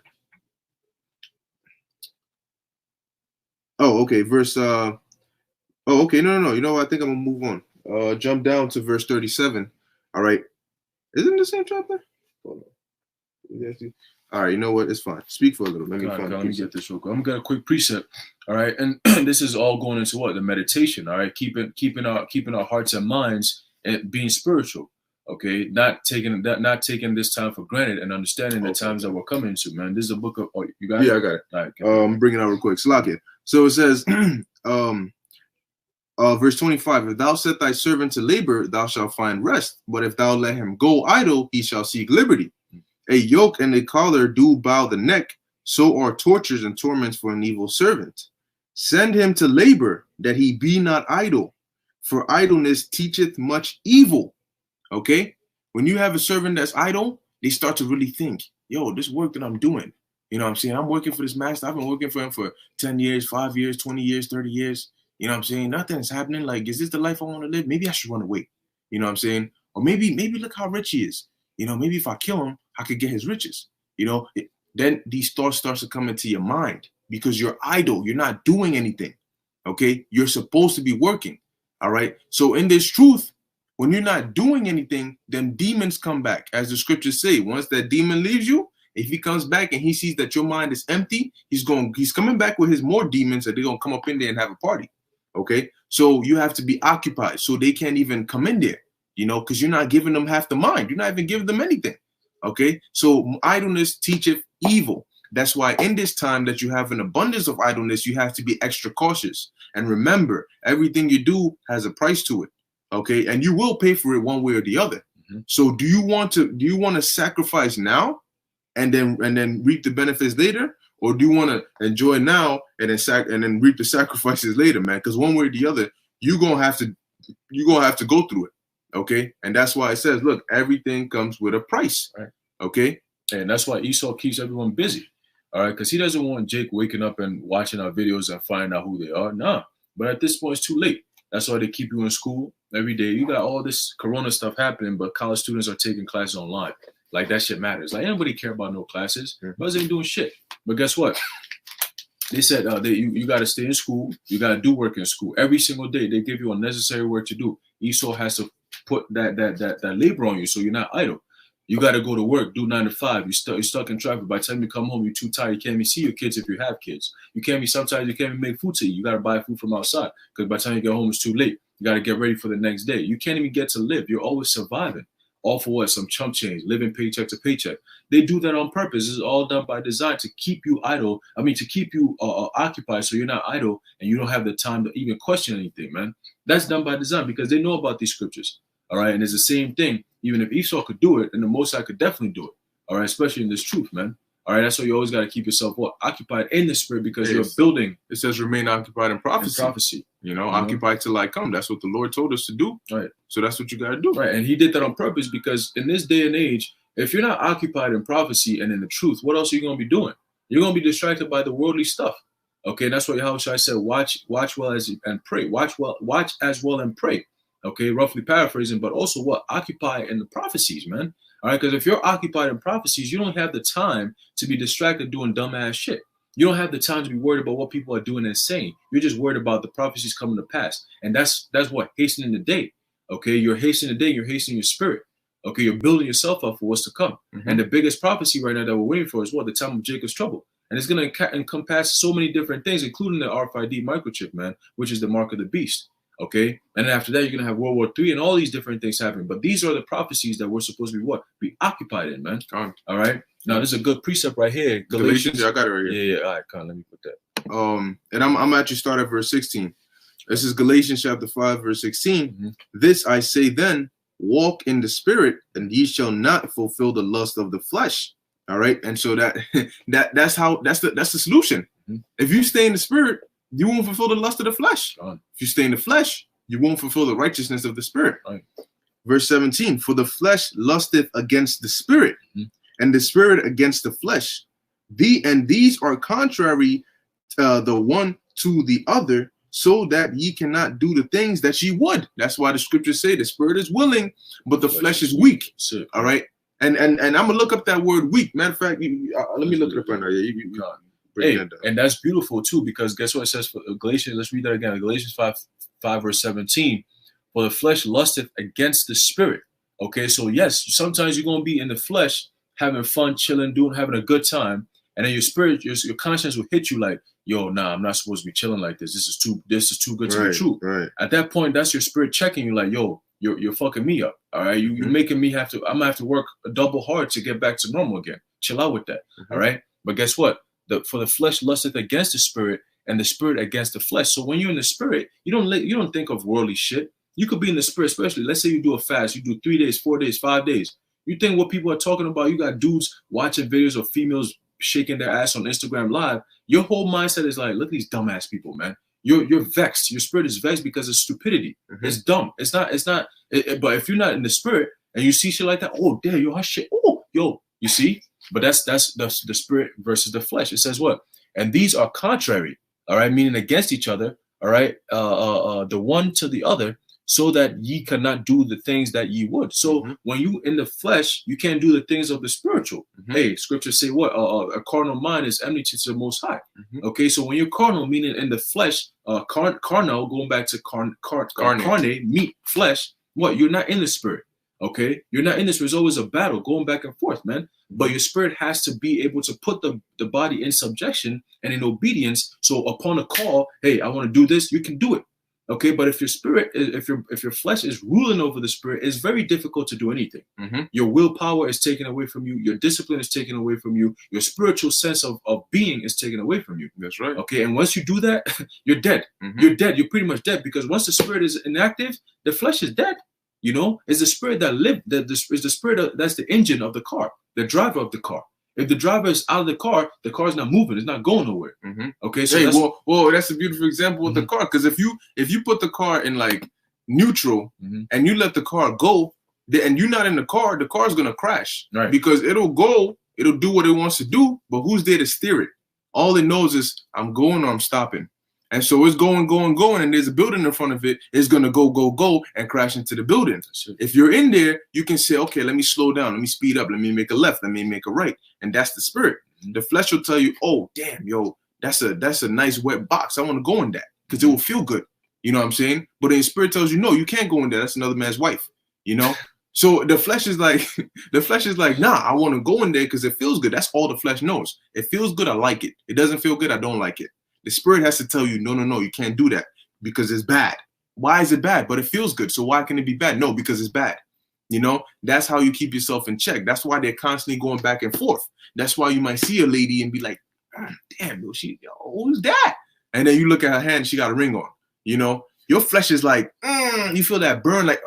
Oh, okay. Verse okay, no. You know what? I think I'm gonna move on. Jump down to verse 37. All right. Isn't it the same chapter? Hold on. All right, you know what? It's fine. Speak for a little. Let me get this real quick. I'm gonna get a quick precept. All right, and this is all going into what? The meditation. All right, keeping our hearts and minds and being spiritual. Okay, not taking this time for granted and understanding the times that we're coming to. Man, this is a book of. Oh, you got it? Yeah, I got it. All right, I'm bringing it out real quick. Slack it. So it says, verse 25: If thou set thy servant to labor, thou shalt find rest. But if thou let him go idle, he shall seek liberty. A yoke and a collar do bow the neck, so are tortures and torments for an evil servant. Send him to labor, that he be not idle, for idleness teacheth much evil. Okay? When you have a servant that's idle, they start to really think, yo, this work that I'm doing, you know what I'm saying? I'm working for this master. I've been working for him for 10 years, 5 years, 20 years, 30 years. You know what I'm saying? Nothing's happening. Like, is this the life I want to live? Maybe I should run away. You know what I'm saying? Or maybe look how rich he is. You know, maybe if I kill him, I could get his riches. You know, then these thoughts starts to come into your mind because you're idle. You're not doing anything. Okay. You're supposed to be working. All right. So in this truth, when you're not doing anything, then demons come back. As the scriptures say, once that demon leaves you, if he comes back and he sees that your mind is empty, he's coming back with his more demons that they're going to come up in there and have a party. Okay. So you have to be occupied so they can't even come in there. You know, because you're not giving them half the mind. You're not even giving them anything. Okay. So idleness teacheth evil. That's why in this time that you have an abundance of idleness, you have to be extra cautious. And remember, everything you do has a price to it. Okay. And you will pay for it one way or the other. So do you want to sacrifice now and then reap the benefits later? Or do you want to enjoy now and then reap the sacrifices later, man? Because one way or the other, you're gonna have to go through it. Okay, and that's why it says, look, everything comes with a price. Right. Okay, and that's why Esau keeps everyone busy. All right, because he doesn't want Jake waking up and watching our videos and finding out who they are. Nah, but at this point, it's too late. That's why they keep you in school every day. You got all this Corona stuff happening, but college students are taking classes online. Like that shit matters. Like anybody care about no classes? But ain't doing shit. But guess what? They said you got to stay in school. You got to do work in school every single day. They give you unnecessary work to do. Esau has to put that labor on you, so you're not idle. You got to go to work, do 9 to 5. You're stuck in traffic. By the time you come home, you're too tired. You can't even see your kids if you have kids. Sometimes you can't even make food to eat. You got to buy food from outside because by the time you get home, it's too late. You got to get ready for the next day. You can't even get to live. You're always surviving. All for what? Some chump change, living paycheck to paycheck. They do that on purpose. This is all done by design to keep you idle. I mean, to keep you occupied so you're not idle and you don't have the time to even question anything, man. That's done by design because they know about these scriptures. All right. And it's the same thing. Even if Esau could do it, then the Most High could definitely do it. All right. Especially in this truth, man. All right. That's why you always got to keep yourself occupied in the spirit because you're building. It says remain occupied in prophecy. You know, occupied till I come. That's what the Lord told us to do. Right. So that's what you got to do. Right. And he did that on purpose because in this day and age, if you're not occupied in prophecy and in the truth, what else are you going to be doing? You're going to be distracted by the worldly stuff. Okay. That's what Yahushua said, watch well and pray. Watch as well and pray. Okay. Roughly paraphrasing, but also what? Occupy in the prophecies, man. All right. Because if you're occupied in prophecies, you don't have the time to be distracted doing dumbass shit. You don't have the time to be worried about what people are doing and saying. You're just worried about the prophecies coming to pass. And that's what? Hastening the day. Okay, you're hastening the day. You're hastening your spirit. Okay, you're building yourself up for what's to come. And the biggest prophecy right now that we're waiting for is what? The time of Jacob's trouble. And it's going to encompass so many different things, including the RFID microchip, man, which is the mark of the beast. Okay, and then after that, you're going to have World War III and all these different things happening. But these are the prophecies that we're supposed to be what? Be occupied in, man. All right. Now, this is a good precept right here. Galatians. I got it right here. Yeah. All right, let me put that. And I'm actually start at verse 16. This is Galatians chapter 5, verse 16. This I say then, walk in the spirit, and ye shall not fulfill the lust of the flesh. All right. And so that's the solution. If you stay in the spirit, you won't fulfill the lust of the flesh. If you stay in the flesh, you won't fulfill the righteousness of the spirit. Verse 17, for the flesh lusteth against the spirit, and the spirit against the flesh. These are contrary the one to the other, so that ye cannot do the things that ye would. That's why the scriptures say the spirit is willing, but the flesh is weak. All right. And I'm gonna look up that word weak. Matter of fact, let me look it up right now. And that's beautiful too, because guess what it says for Galatians? Let's read that again. Galatians 5 verse 17. For the flesh lusteth against the spirit. Okay, so yes, sometimes you're gonna be in the flesh, having fun, chilling, having a good time, and then your spirit, your conscience will hit you like, yo, nah, I'm not supposed to be chilling like this. This is too good to be true. Right. At that point, that's your spirit checking you, like, yo, you're fucking me up. All right, you're making me I'm gonna have to work double hard to get back to normal again. Chill out with that. All right, but guess what? For the flesh lusteth against the spirit, and the spirit against the flesh. So when you're in the spirit, you don't think of worldly shit. You could be in the spirit, especially. Let's say you do a fast, you do 3 days, 4 days, 5 days. You think what people are talking about? You got dudes watching videos of females shaking their ass on Instagram Live. Your whole mindset is like, look at these dumbass people, man. You're vexed. Your spirit is vexed because it's stupidity. It's dumb. It's not. But if you're not in the spirit and you see shit like that, oh damn, yo, shit. Oh, yo, you see. But that's the spirit versus the flesh. It says what? And these are contrary, all right, meaning against each other, all right, the one to the other, so that ye cannot do the things that ye would. So when you in the flesh, you can't do the things of the spiritual. Hey, scriptures say what? A carnal mind is enmity to the Most High. Okay, so when you're carnal, meaning in the flesh, carnal, going back to carne, meat, flesh, what? You're not in the spirit. Okay, you're not in this. There's always a battle going back and forth, man. But your spirit has to be able to put the body in subjection and in obedience. So upon a call, hey, I want to do this, you can do it. Okay, but if your spirit, if your flesh is ruling over the spirit, it's very difficult to do anything. Your willpower is taken away from you. Your discipline is taken away from you. Your spiritual sense of being is taken away from you. That's right. Okay, and once you do that, you're dead. You're dead. You're pretty much dead, because once the spirit is inactive, the flesh is dead. You know, it's the spirit that lived. Is the spirit that's the engine of the car, the driver of the car. If the driver is out of the car is not moving. It's not going nowhere. Okay, so that's a beautiful example with the car. Because if you put the car in like neutral and you let the car go, and you're not in the car's gonna crash. Right. Because it'll do what it wants to do, but who's there to steer it? All it knows is I'm going or I'm stopping. And so it's going, and there's a building in front of it. It's going to go, and crash into the building. If you're in there, you can say, okay, let me slow down. Let me speed up. Let me make a left. Let me make a right. And that's the spirit. The flesh will tell you, oh, damn, yo, that's a nice wet box. I want to go in that because it will feel good. You know what I'm saying? But the spirit tells you, no, you can't go in there. That's another man's wife, you know? So the flesh is like, nah, I want to go in there because it feels good. That's all the flesh knows. It feels good. I like it. It doesn't feel good. I don't like it. The spirit has to tell you, no, you can't do that because it's bad. Why is it bad? But it feels good. So why can it be bad? No, because it's bad. You know, that's how you keep yourself in check. That's why they're constantly going back and forth. That's why you might see a lady and be like, damn, who's that? And then you look at her hand, she got a ring on. You know, your flesh is like, you feel that burn, like,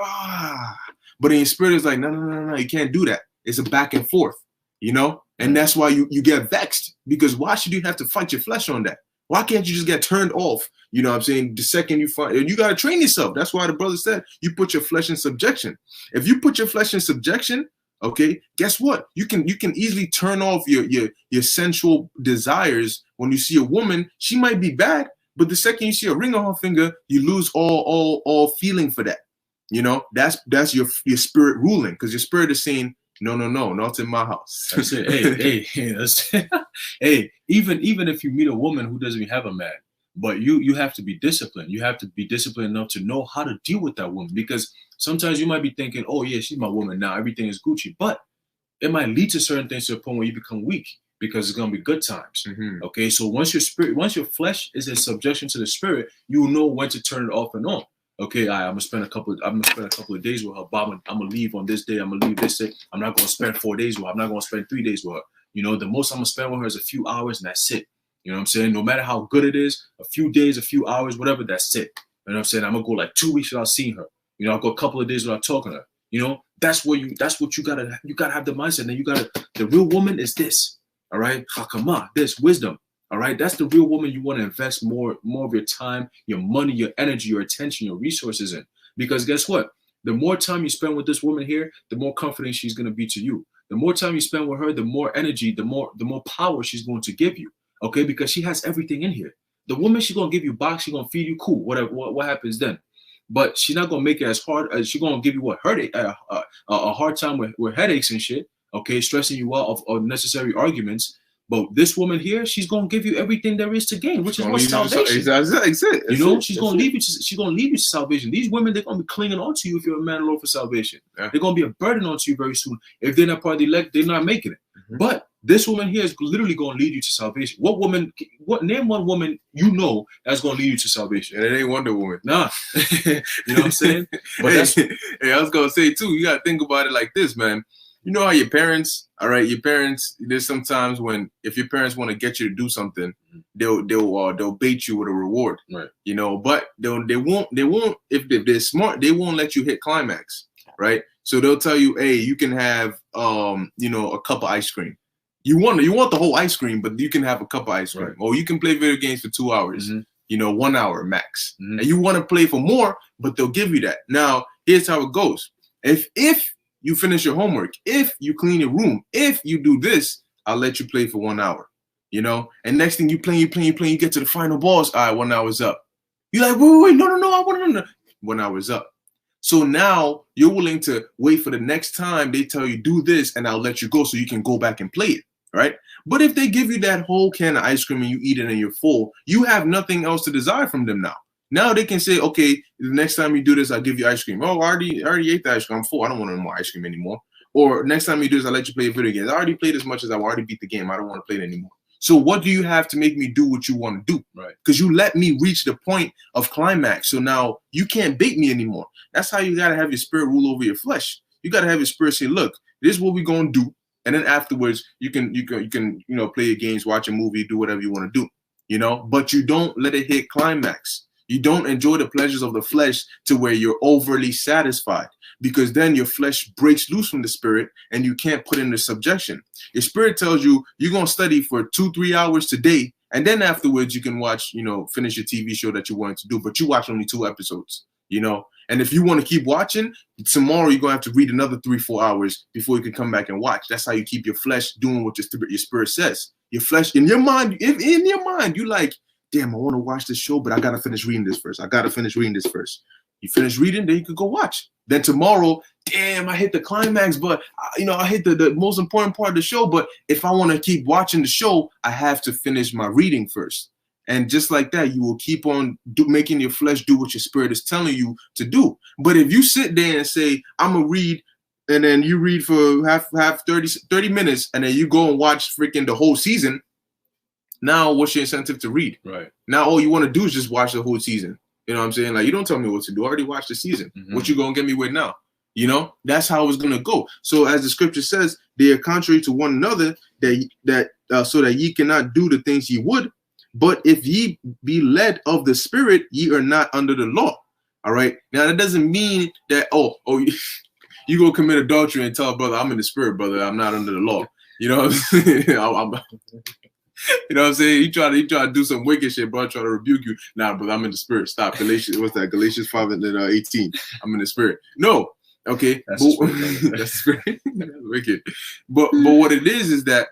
but in your spirit is like, no, you can't do that. It's a back and forth, you know? And that's why you get vexed, because why should you have to fight your flesh on that? Why can't you just get turned off? You know what I'm saying? The second you find, you got to train yourself. That's why the brother said, you put your flesh in subjection. If you put your flesh in subjection, okay, guess what? You can easily turn off your sensual desires. When you see a woman, she might be bad, but the second you see a ring on her finger, you lose all feeling for that. You know, that's your spirit ruling, because your spirit is saying, no, not in my house. That's it. Hey, even if you meet a woman who doesn't even have a man, but you have to be disciplined. You have to be disciplined enough to know how to deal with that woman, because sometimes you might be thinking, oh yeah, she's my woman now, everything is Gucci, but it might lead to certain things to a point where you become weak, because it's gonna be good times. Okay, so once your flesh is in subjection to the spirit, you will know when to turn it off and on. Okay, I'm gonna spend a couple of days with her, Bob. I'm gonna leave on this day. I'm gonna leave this day. I'm not gonna spend 4 days with her. I'm not gonna spend 3 days with her. You know, the most I'm gonna spend with her is a few hours, and that's it. You know what I'm saying? No matter how good it is, a few days, a few hours, whatever, that's it. You know what I'm saying? I'm gonna go like 2 weeks without seeing her. You know, I'll go a couple of days without talking to her. You know, that's what you gotta have the mindset. And the real woman is this. All right, hakama, this wisdom. All right, that's the real woman you want to invest more of your time, your money, your energy, your attention, your resources in. Because guess what? The more time you spend with this woman here, the more confident she's going to be to you. The more time you spend with her, the more energy, the more power she's going to give you. Okay, because she has everything in here. The woman, she's going to give you box, she's going to feed you, cool, whatever. What happens then? But she's not going to make it as hard as she's going to give you a hard time with headaches and shit. Okay, stressing you out of unnecessary arguments. But this woman here, she's gonna give you everything there is to gain, which is what salvation. Exactly. You know, she's gonna leave you to salvation. These women, they're gonna be clinging on to you if you're a man alone for salvation. Yeah. They're gonna be a burden onto you very soon. If they're not part of the elect, they're not making it. But this woman here is literally gonna lead you to salvation. Name one woman you know that's gonna lead you to salvation? And it ain't Wonder Woman. Nah. You know what I'm saying? But hey, I was gonna say too, you gotta think about it like this, man. You know how your parents, all right, there's sometimes if your parents want to get you to do something, they'll bait you with a reward. Right. You know, but they won't, if they're smart, they won't let you hit climax. Right. So they'll tell you, hey, you can have, a cup of ice cream. You want the whole ice cream, but you can have a cup of ice cream. Right. Or you can play video games for 2 hours, 1 hour max. And you want to play for more, but they'll give you that. Now, here's how it goes. If you finish your homework, if you clean your room, if you do this, I'll let you play for 1 hour, you know? And next thing you get to the final boss, all right, 1 hour's up. You're like, wait, no, I want to, 1 hour's up. So now you're willing to wait for the next time they tell you do this, and I'll let you go so you can go back and play it, right? But if they give you that whole can of ice cream and you eat it and you're full, you have nothing else to desire from them now. Now they can say, okay, the next time you do this, I'll give you ice cream. Oh, I already ate the ice cream. I'm full. I don't want any more ice cream anymore. Or next time you do this, I'll let you play video games. I already played as much as I already beat the game. I don't want to play it anymore. So what do you have to make me do what you want to do? Right. Because you let me reach the point of climax. So now you can't bait me anymore. That's how you got to have your spirit rule over your flesh. You got to have your spirit say, look, this is what we're going to do. And then afterwards, you can play your games, watch a movie, do whatever you want to do, but you don't let it hit climax. You don't enjoy the pleasures of the flesh to where you're overly satisfied, because then your flesh breaks loose from the spirit and you can't put into subjection. Your spirit tells you you're going to study for 2-3 hours today. And then afterwards you can watch, finish your TV show that you wanted to do, but you watch only 2 episodes, And if you want to keep watching, tomorrow you're going to have to read another 3-4 hours before you can come back and watch. That's how you keep your flesh doing what your spirit says. Your flesh, in your mind, you like, damn, I want to watch this show, but I got to finish reading this first. You finish reading, then you could go watch. Then tomorrow, damn, I hit the climax, but, I hit the most important part of the show. But if I want to keep watching the show, I have to finish my reading first. And just like that, you will keep on making your flesh do what your spirit is telling you to do. But if you sit there and say, I'm going to read, and then you read for half 30 minutes, and then you go and watch freaking the whole season, now what's your incentive to read? Right. Now all you want to do is just watch the whole season. You know what I'm saying? Like, you don't tell me what to do. I already watched the season. What you gonna get me with now? You know, that's how it's gonna go. So as the scripture says, they are contrary to one another, so that ye cannot do the things ye would. But if ye be led of the Spirit, ye are not under the law. All right. Now that doesn't mean that you go commit adultery and tell brother, I'm in the Spirit, brother. I'm not under the law. You know what I'm saying? You know what I'm saying? He try to do some wicked shit, bro. Try to rebuke you. Nah, brother, I'm in the Spirit. Stop. Galatians, what's that? Galatians 5:18. I'm in the Spirit. No. Okay. That's spirit. That's wicked. But what it is that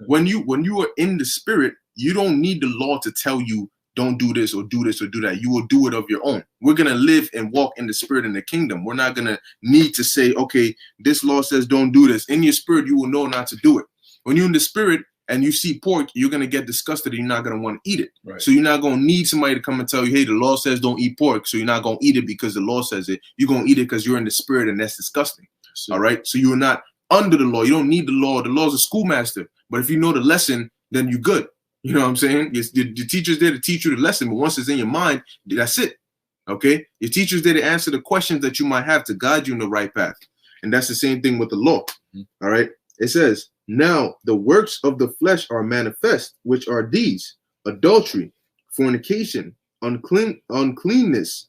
when you are in the Spirit, you don't need the law to tell you don't do this or do this or do that. You will do it of your own. We're gonna live and walk in the Spirit in the kingdom. We're not gonna need to say, okay, this law says don't do this. In your spirit, you will know not to do it. When you're in the Spirit and you see pork, you're gonna get disgusted and you're not gonna want to eat it. Right. So you're not gonna need somebody to come and tell you, hey, the law says don't eat pork, so you're not gonna eat it because the law says it. You're gonna eat it because you're in the Spirit, and that's disgusting. All right. So you're not under the law. You don't need the law. The law is a schoolmaster. But if you know the lesson, then you're good. You know what I'm saying? Your teacher's there to teach you the lesson, but once it's in your mind, that's it. Okay? Your teacher's there to answer the questions that you might have to guide you in the right path. And that's the same thing with the law. All right? It says, now the works of the flesh are manifest, which are these: adultery, fornication, uncleanness,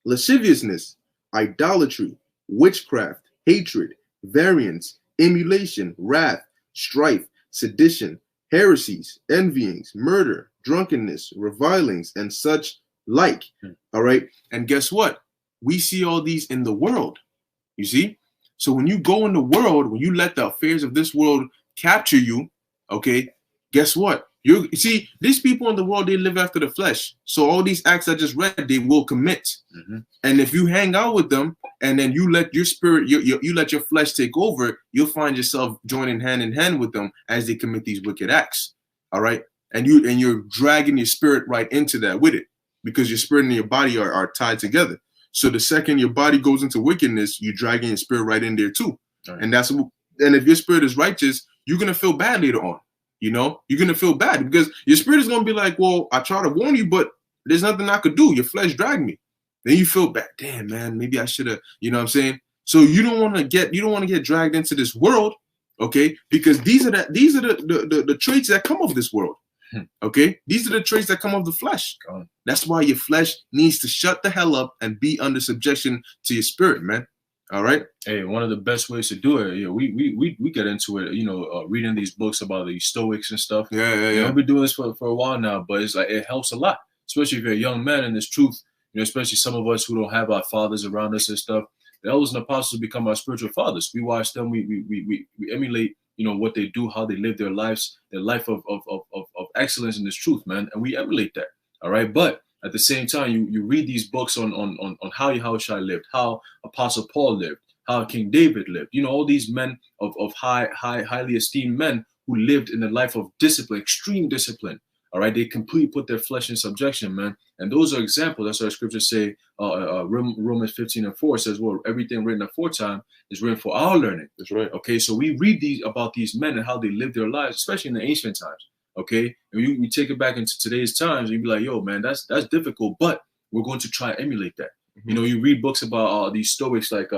lasciviousness, idolatry, witchcraft, hatred, variance, emulation, wrath, strife, sedition, heresies, envyings, murder, drunkenness, revilings, and such like. All right. And guess what? We see all these in the world. You see? So when you go in the world, when you let the affairs of this world capture you, okay, guess what? You see, these people in the world, they live after the flesh. So all these acts I just read, they will commit. And if you hang out with them and then you let your spirit, you let your flesh take over, you'll find yourself joining hand in hand with them as they commit these wicked acts. All right. And you're dragging your spirit right into that with it, because your spirit and your body are tied together. So the second your body goes into wickedness, you're dragging your spirit right in there too. Right. And if your spirit is righteous, you're going to feel bad later on. You know, you're going to feel bad because your spirit is going to be like, well, I try to warn you, but there's nothing I could do. Your flesh dragged me. Then you feel bad. Damn, man, maybe I should have, you know what I'm saying? So you don't want to get dragged into this world, okay? Because these are the traits that come of this world. Okay? These are the traits that come of the flesh. That's why your flesh needs to shut the hell up and be under subjection to your spirit, man. All right. Hey, one of the best ways to do it, we get into it, reading these books about the Stoics and stuff. Yeah. I've been doing this for a while now, but it's like it helps a lot, especially if you're a young man in this truth. Especially some of us who don't have our fathers around us and stuff. The elders and apostles become our spiritual fathers. We watch them. We emulate, what they do, how they live their lives, their life of excellence in this truth, man, and we emulate that. All right, but at the same time, you read these books on how Yahushua lived, how Apostle Paul lived, how King David lived. All these men of highly esteemed men who lived in a life of discipline, extreme discipline. All right, they completely put their flesh in subjection, man. And those are examples. That's what scriptures say. Romans 15:4 says, well, everything written aforetime is written for our learning. That's right. Okay, so we read about these men and how they lived their lives, especially in the ancient times. Okay, and we take it back into today's times, and you be like, yo, man, that's difficult, but we're going to try and emulate that. You read books about these Stoics like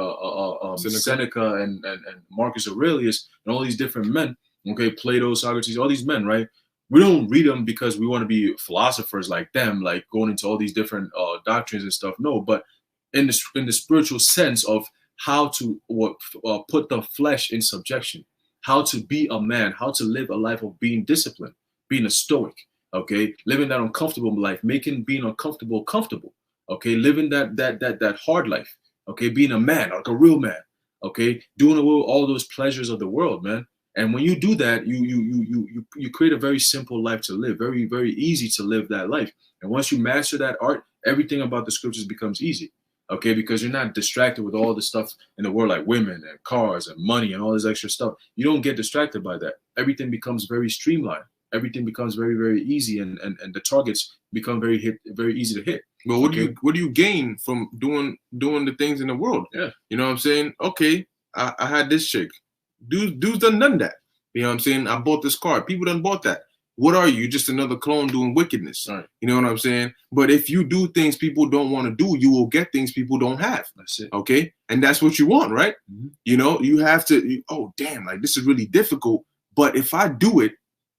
Seneca and Marcus Aurelius and all these different men. Okay, Plato, Socrates, all these men, right? We don't read them because we want to be philosophers like them, like going into all these different doctrines and stuff. No, but in the spiritual sense of how to put the flesh in subjection, how to be a man, how to live a life of being disciplined, being a Stoic, okay, living that uncomfortable life, making being uncomfortable comfortable, okay, living that hard life, okay, being a man, like a real man, okay, doing all those pleasures of the world, man. And when you do that, you create a very simple life to live, very, very easy to live that life. And once you master that art, everything about the scriptures becomes easy, okay? Because you're not distracted with all the stuff in the world like women and cars and money and all this extra stuff. You don't get distracted by that. Everything becomes very streamlined. Everything becomes very, very easy, and the targets become very easy to hit. But what do you gain from doing the things in the world? Yeah, you know what I'm saying? Okay, I had this chick. Dudes done that. You know what I'm saying? I bought this car. People done bought that. what are you? You're just another clone doing wickedness. Right. You know what I'm saying? But if you do things people don't want to do, you will get things people don't have. That's it. Okay? And that's what you want, right? Mm-hmm. You know, you have to, oh, damn, like this is really difficult. But if I do it,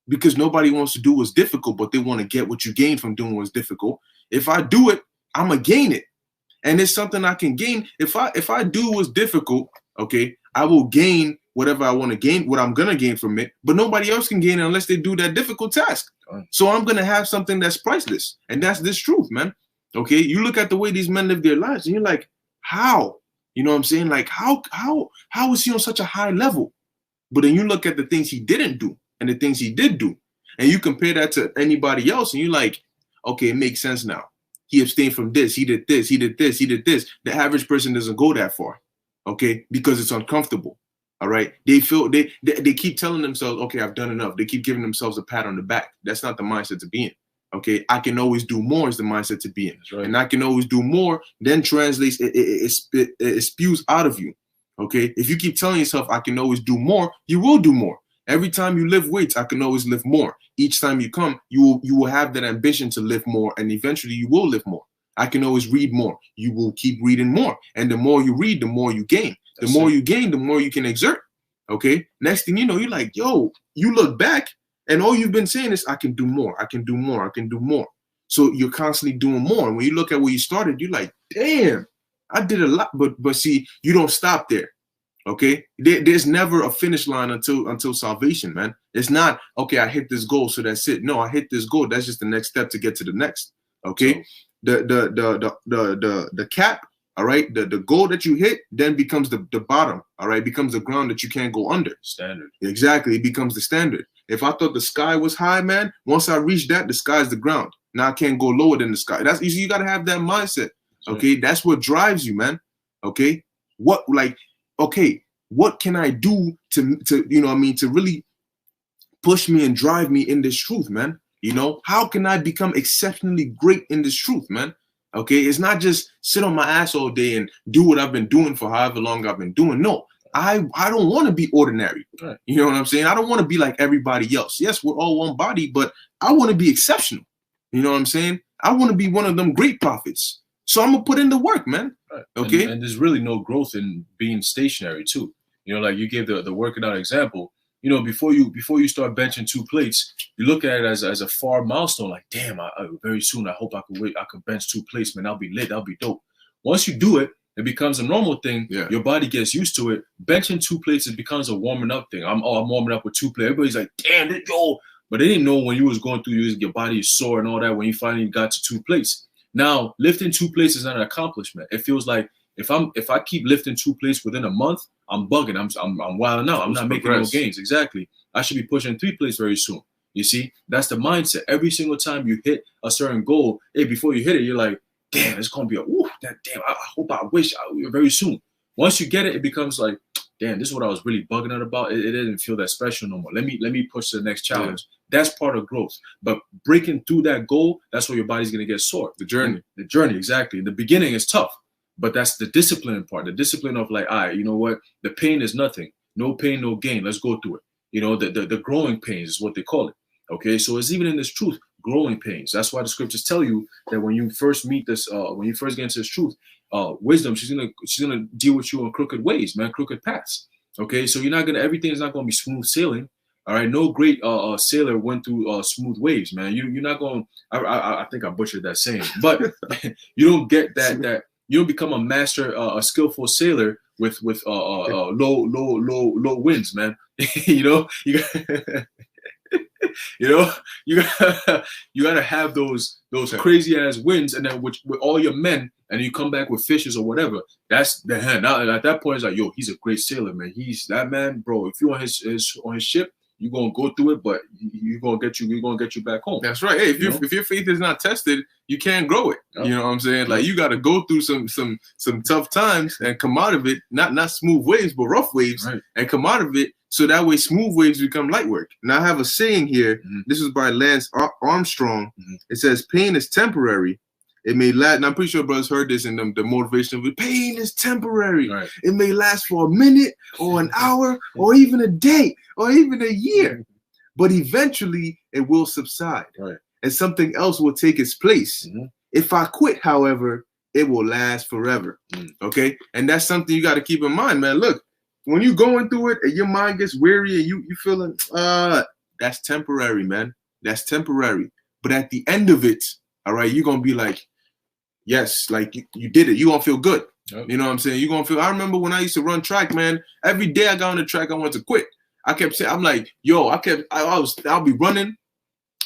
because nobody wants to do what's difficult, but they want to get what you gain from doing what's difficult. If I do it, I'm going to gain it. And it's something I can gain. If I do what's difficult, okay, I will gain whatever I want to gain, what I'm going to gain from it. But nobody else can gain it unless they do that difficult task. So I'm going to have something that's priceless. And that's this truth, man. Okay, you look at the way these men live their lives and you're like, how? You know what I'm saying? Like, how is he on such a high level? But then you look at the things he didn't do and the things he did do, and you compare that to anybody else, and you're like, okay, it makes sense now. He abstained from this, he did this, he did this, he did this. The average person doesn't go that far, okay, because it's uncomfortable. All right, they feel they keep telling themselves, okay, I've done enough. They keep giving themselves a pat on the back. That's not the mindset to be in. Okay, I can always do more is the mindset to be in, right. And I can always do more. Then translates it spews out of you. Okay, if you keep telling yourself I can always do more, you will do more. Every time you lift weights, I can always lift more. Each time you come, you will have that ambition to lift more, and eventually you will lift more. I can always read more. You will keep reading more, and the more you read, the more you gain. The more you gain, the more you can exert. Okay. Next thing you know, you're like, yo, you look back, and all you've been saying is, I can do more. I can do more. I can do more. So you're constantly doing more. And when you look at where you started, you're like, damn, I did a lot. But see, you don't stop there. Okay, there's never a finish line until salvation, man. It's not okay. I hit this goal, so that's it. No, I hit this goal. That's just the next step to get to the next. Okay, so, the cap. All right, the goal that you hit then becomes the bottom. All right, becomes the ground that you can't go under. Standard. Exactly, it becomes the standard. If I thought the sky was high, man, once I reach that, the sky's the ground. Now I can't go lower than the sky. That's easy. You gotta have that mindset. Okay, that's what drives you, man. Okay, okay, what can I do to you know what I mean, to really push me and drive me in this truth, man? You know, how can I become exceptionally great in this truth, man? Okay, it's not just sit on my ass all day and do what I've been doing for however long I've been doing. No, I don't want to be ordinary. Right. You know what I'm saying? I don't want to be like everybody else. Yes, we're all one body, but I want to be exceptional. You know what I'm saying? I want to be one of them great prophets. So I'm gonna put in the work, man. Right. Okay. And there's really no growth in being stationary too. You know, like you gave the working out example. You know, before you start benching 2 plates, you look at it as a far milestone. Like, damn, I very soon I hope I could bench 2 plates, man. That'll be lit. That'll be dope. Once you do it, it becomes a normal thing. Yeah. Your body gets used to it. Benching 2 plates, it becomes a warming up thing. I'm warming up with 2 plates. Everybody's like, damn, yo. But they didn't know when you was going through, your body is sore and all that. When you finally got to 2 plates. Now, lifting 2 plates is not an accomplishment. It feels like if I keep lifting 2 plates within a month, I'm bugging. I'm wilding out. I'm not making no gains. Exactly. I should be pushing 3 plates very soon. You see, that's the mindset. Every single time you hit a certain goal, hey, before you hit it, you're like, damn, it's gonna be I hope I wish very soon. Once you get it, it becomes like, damn, this is what I was really bugging out about. It didn't feel that special no more. Let me push to the next challenge. Yeah. That's part of growth. But breaking through that goal, that's where your body's gonna get sore. The journey, exactly. The beginning is tough, but that's the discipline part. The discipline of like, all right, you know what? The pain is nothing. No pain, no gain. Let's go through it. You know, the growing pains is what they call it. Okay, so it's even in this truth, growing pains. That's why the scriptures tell you that when you first meet this, when you first get into this truth, wisdom, she's gonna deal with you on crooked ways, man, crooked paths. Okay, so everything is not gonna be smooth sailing. All right, no great sailor went through smooth waves, man. You're not going. I think I butchered that saying, but you don't get that you don't become a master, a skillful sailor with low winds, man. You know, you gotta have those crazy ass winds, and then with all your men, and you come back with fishes or whatever. That's the hand. Now at that point, it's like, yo, he's a great sailor, man. He's that man, bro. If you're on his ship, you're gonna go through it, but you're gonna get you back home. That's right. Hey, if your faith is not tested, you can't grow it. Yep. You know what I'm saying? Like, you gotta go through some tough times and come out of it, not smooth waves, but rough waves, right, and come out of it. So that way, smooth waves become light work. Now, I have a saying here. Mm-hmm. This is by Lance Armstrong. Mm-hmm. It says, pain is temporary. It may last, and I'm pretty sure brothers heard this in the motivation of it. Pain is temporary. Right. It may last for a minute or an hour or even a day or even a year. But eventually, it will subside. Right. And something else will take its place. Mm-hmm. If I quit, however, it will last forever. Okay? And that's something you got to keep in mind, man. Look, when you're going through it and your mind gets weary and you feeling, that's temporary, man. That's temporary. But at the end of it, all right, you're going to be like, yes, like you did it. You're going to feel good. Yep. You know what I'm saying? You're going to feel, I remember when I used to run track, man, every day I got on the track, I wanted to quit. I kept saying, I'm like, yo, I'll be running.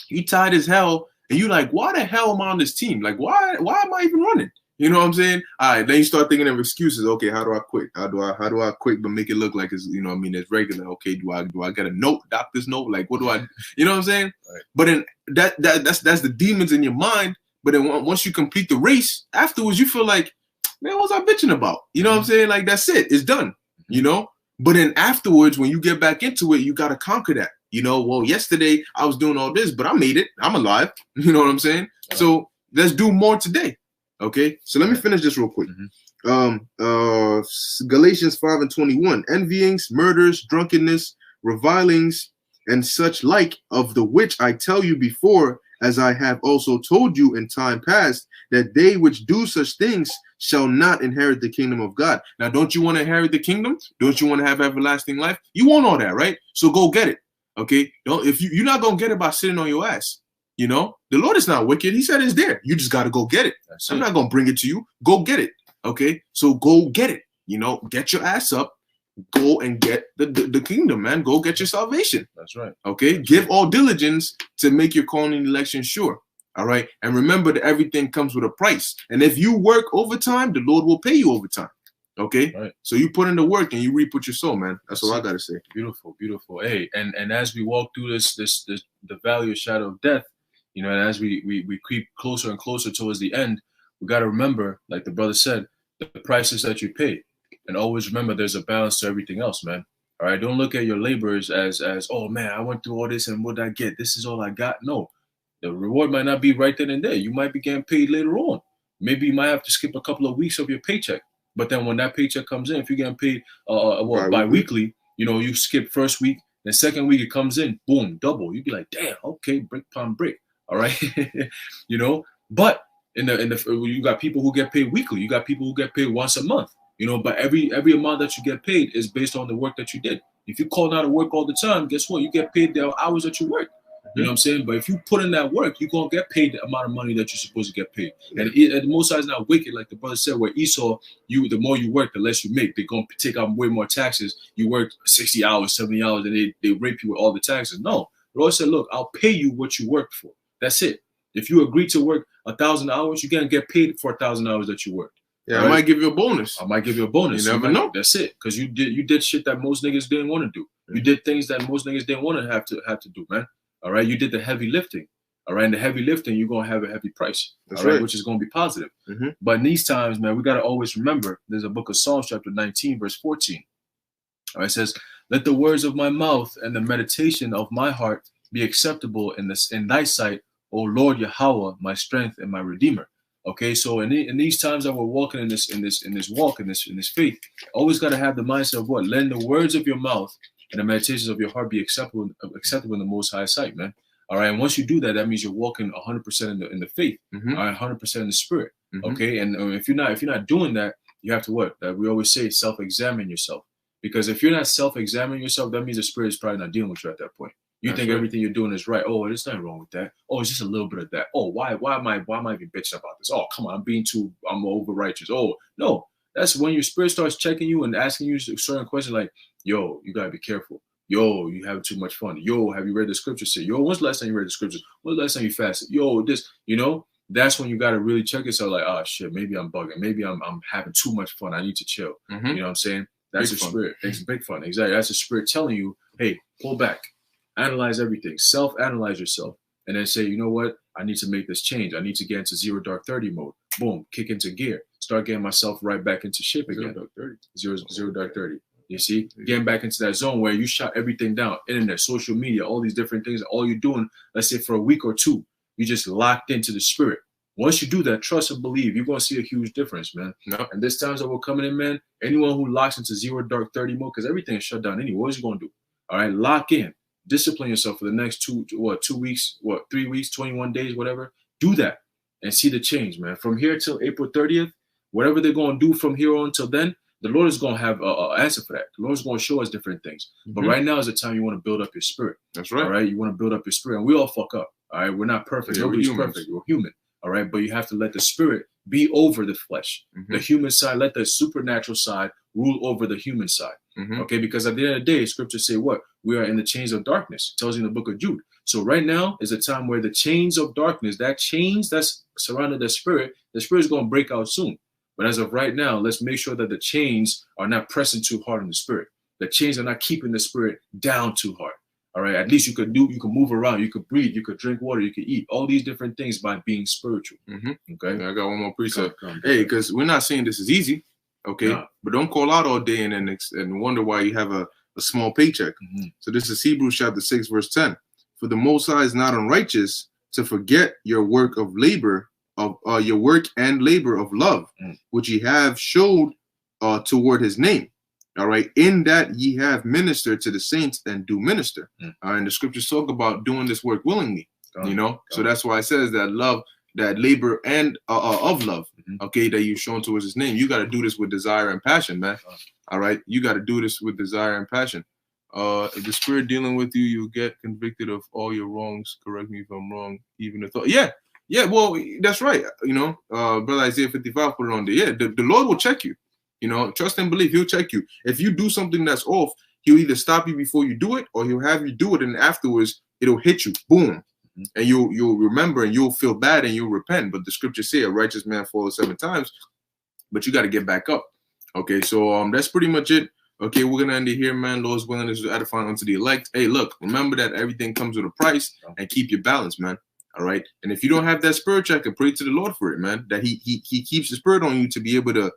You tired as hell. And you like, why the hell am I on this team? Like, why am I even running? You know what I'm saying? All right, then you start thinking of excuses. Okay, how do I quit? How do I quit but make it look like it's, you know what I mean, it's regular? Okay, do I get a note, doctor's note? Like, what do I, you know what I'm saying? Right. But then that's the demons in your mind. But then once you complete the race, afterwards you feel like, man, what was I bitching about? You know what I'm saying? Like, that's it. It's done, you know? But then afterwards, when you get back into it, you got to conquer that. You know, well, yesterday I was doing all this, but I made it. I'm alive. You know what I'm saying? Right. So let's do more today. Okay, so let me finish this real quick. Galatians 5:21, envyings, murders, drunkenness, revilings, and such like, of the which I tell you before, as I have also told you in time past, that they which do such things shall not inherit the kingdom of God. Now, don't you want to inherit the kingdom? Don't you want to have everlasting life? You want all that, right? So go get it. Okay, if you're not gonna get it by sitting on your ass. You know, the Lord is not wicked. He said it's there. You just got to go get it. I'm not going to bring it to you. Go get it. Okay. So go get it. You know, get your ass up. Go and get the kingdom, man. Go get your salvation. That's right. Okay. Give all diligence to make your calling and election sure. All right. And remember that everything comes with a price. And if you work overtime, the Lord will pay you overtime. Okay. Right. So you put in the work and you reap with your soul, man. That's all I got to say. Beautiful. Beautiful. Hey, and as we walk through this the valley of shadow of death, you know, and as we creep closer and closer towards the end, we got to remember, like the brother said, the prices that you pay. And always remember there's a balance to everything else, man. All right. Don't look at your labors as oh, man, I went through all this and what did I get? This is all I got. No, the reward might not be right then and there. You might be getting paid later on. Maybe you might have to skip a couple of weeks of your paycheck. But then when that paycheck comes in, if you're getting paid bi-weekly, you know, you skip first week, then second week it comes in, boom, double. You'd be like, damn, okay, brick upon brick. All right. You know, but in the you got people who get paid weekly. You got people who get paid once a month, you know, but every amount that you get paid is based on the work that you did. If you call out to work all the time, guess what? You get paid the hours that you work. You know what I'm saying? But if you put in that work, you're going to get paid the amount of money that you're supposed to get paid. And the Most High is not wicked, like the brother said, where Esau, the more you work, the less you make. They're going to take out way more taxes. You work 60 hours, 70 hours, and they rape you with all the taxes. No. The Lord said, look, I'll pay you what you worked for. That's it. If you agree to work 1,000 hours, you're going to get paid for 1,000 hours that you worked. Yeah, right? I might give you a bonus. I might give you a bonus. You never know. That's it. Because you did shit that most niggas didn't want to do. You did things that most niggas didn't want to have to do, man. All right, you did the heavy lifting. All right, and the heavy lifting, you're gonna have a heavy price. That's all right, which is gonna be positive. But in these times, man, we gotta always remember. There's a book of Psalms, chapter 19, verse 14. All right, it says, "Let the words of my mouth and the meditation of my heart be acceptable in thy sight, O Lord Yahweh, my strength and my redeemer." Okay, so in these times that we're walking in this faith, always gotta have the mindset of what? Let the words of your mouth and the meditations of your heart be acceptable in the Most High sight, man. All right, and once you do that, that means you're walking 100% in the faith, all right, 100% in the spirit. Okay, and if you're not doing that, you have to what? That we always say, self-examine yourself. Because if you're not self-examining yourself, that means the spirit is probably not dealing with you at that point. You think everything you're doing is right. Oh, there's nothing wrong with that. Oh, it's just a little bit of that. Oh, why am I even bitching about this? Oh, come on, I'm over righteous. Oh, no. That's when your spirit starts checking you and asking you certain questions like, yo, you gotta be careful. Yo, you having too much fun. Yo, have you read the scriptures? Yo, when's the last time you read the scriptures? When's the last time you fasted? Yo, this, you know, that's when you gotta really check yourself like, oh shit, maybe I'm bugging. Maybe I'm having too much fun. I need to chill. You know what I'm saying? That's the spirit. It's big fun. Exactly. That's the spirit telling you, hey, pull back. Analyze everything. Self-analyze yourself. And then say, you know what? I need to make this change. I need to get into 0 dark 30 mode. Boom. Kick into gear. Start getting myself right back into shape again. 0 dark 30. You see? Getting back into that zone where you shut everything down. Internet, social media, all these different things. All you're doing, let's say for a week or two, you just locked into the spirit. Once you do that, trust and believe, you're going to see a huge difference, man. Yep. And this times that we're coming in, man, anyone who locks into 0 dark 30 mode, because everything is shut down anyway, what is he going to do? All right, lock in. discipline yourself for the next 2 weeks, 3 weeks, 21 days, whatever. Do that and see the change, man. From here till April 30th, whatever they're going to do from here on till then, the Lord is going to have an answer for that. The Lord is going to show us different things. But right now is the time you want to build up your spirit. That's right. All right. You want to build up your spirit. And we all fuck up. All right. We're not perfect. Nobody's perfect. We're human. All right. But you have to let the spirit be over the flesh. The human side, let the supernatural side rule over the human side. Okay. Because at the end of the day, scriptures say what? We are in the chains of darkness. It tells you in the book of Jude. So right now is a time where the chains of darkness, that chains that's surrounded the spirit is going to break out soon. But as of right now, let's make sure that the chains are not pressing too hard on the spirit. The chains are not keeping the spirit down too hard. All right. At least you can move around, you could breathe, you could drink water, you could eat, all these different things by being spiritual. Okay. I got one more precept. Hey, because we're not saying this is easy. Okay. Nah. But don't call out all day and wonder why you have a small paycheck. So this is Hebrews chapter 6, verse 10. For the Most High is not unrighteous to forget your work of labor, of your work and labor of love, which ye have showed toward his name. All right, in that ye have ministered to the saints and do minister. And the scriptures talk about doing this work willingly. So that's why it says that love, that labor and of love, okay, that you've shown towards his name. You got to do this with desire and passion, man. All right, you got to do this with desire and passion. If the spirit dealing with you, you get convicted of all your wrongs. Correct me if I'm wrong. Even the thought, yeah, well, that's right. Brother Isaiah 55 put it on there. Yeah, the Lord will check you. Trust and believe. He'll check you. If you do something that's off, he'll either stop you before you do it, or he'll have you do it, and afterwards it'll hit you. Boom. And you'll remember, and you'll feel bad, and you'll repent. But the scriptures say a righteous man falls 7 times, but you got to get back up. Okay, so that's pretty much it. Okay, we're gonna end it here, man. Lord's willing, this is edifying unto the elect. Hey, look, remember that everything comes with a price, and keep your balance, man. All right. And if you don't have that spirit check, pray to the Lord for it, man. That he keeps the spirit on you to be able to,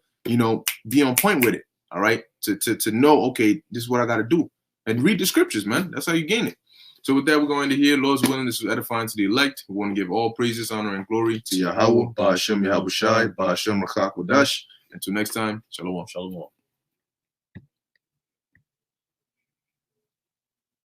be on point with it. All right. To know, okay, this is what I got to do. And read the scriptures, man. That's how you gain it. So with that, we're going to hear Lord's willing. This is edifying to the elect. We want to give all praises, honor, and glory to Yahweh, Ba'ashem Yahushai, Ba'ashem Rachak Wadash. Until next time, shalom. Shalom.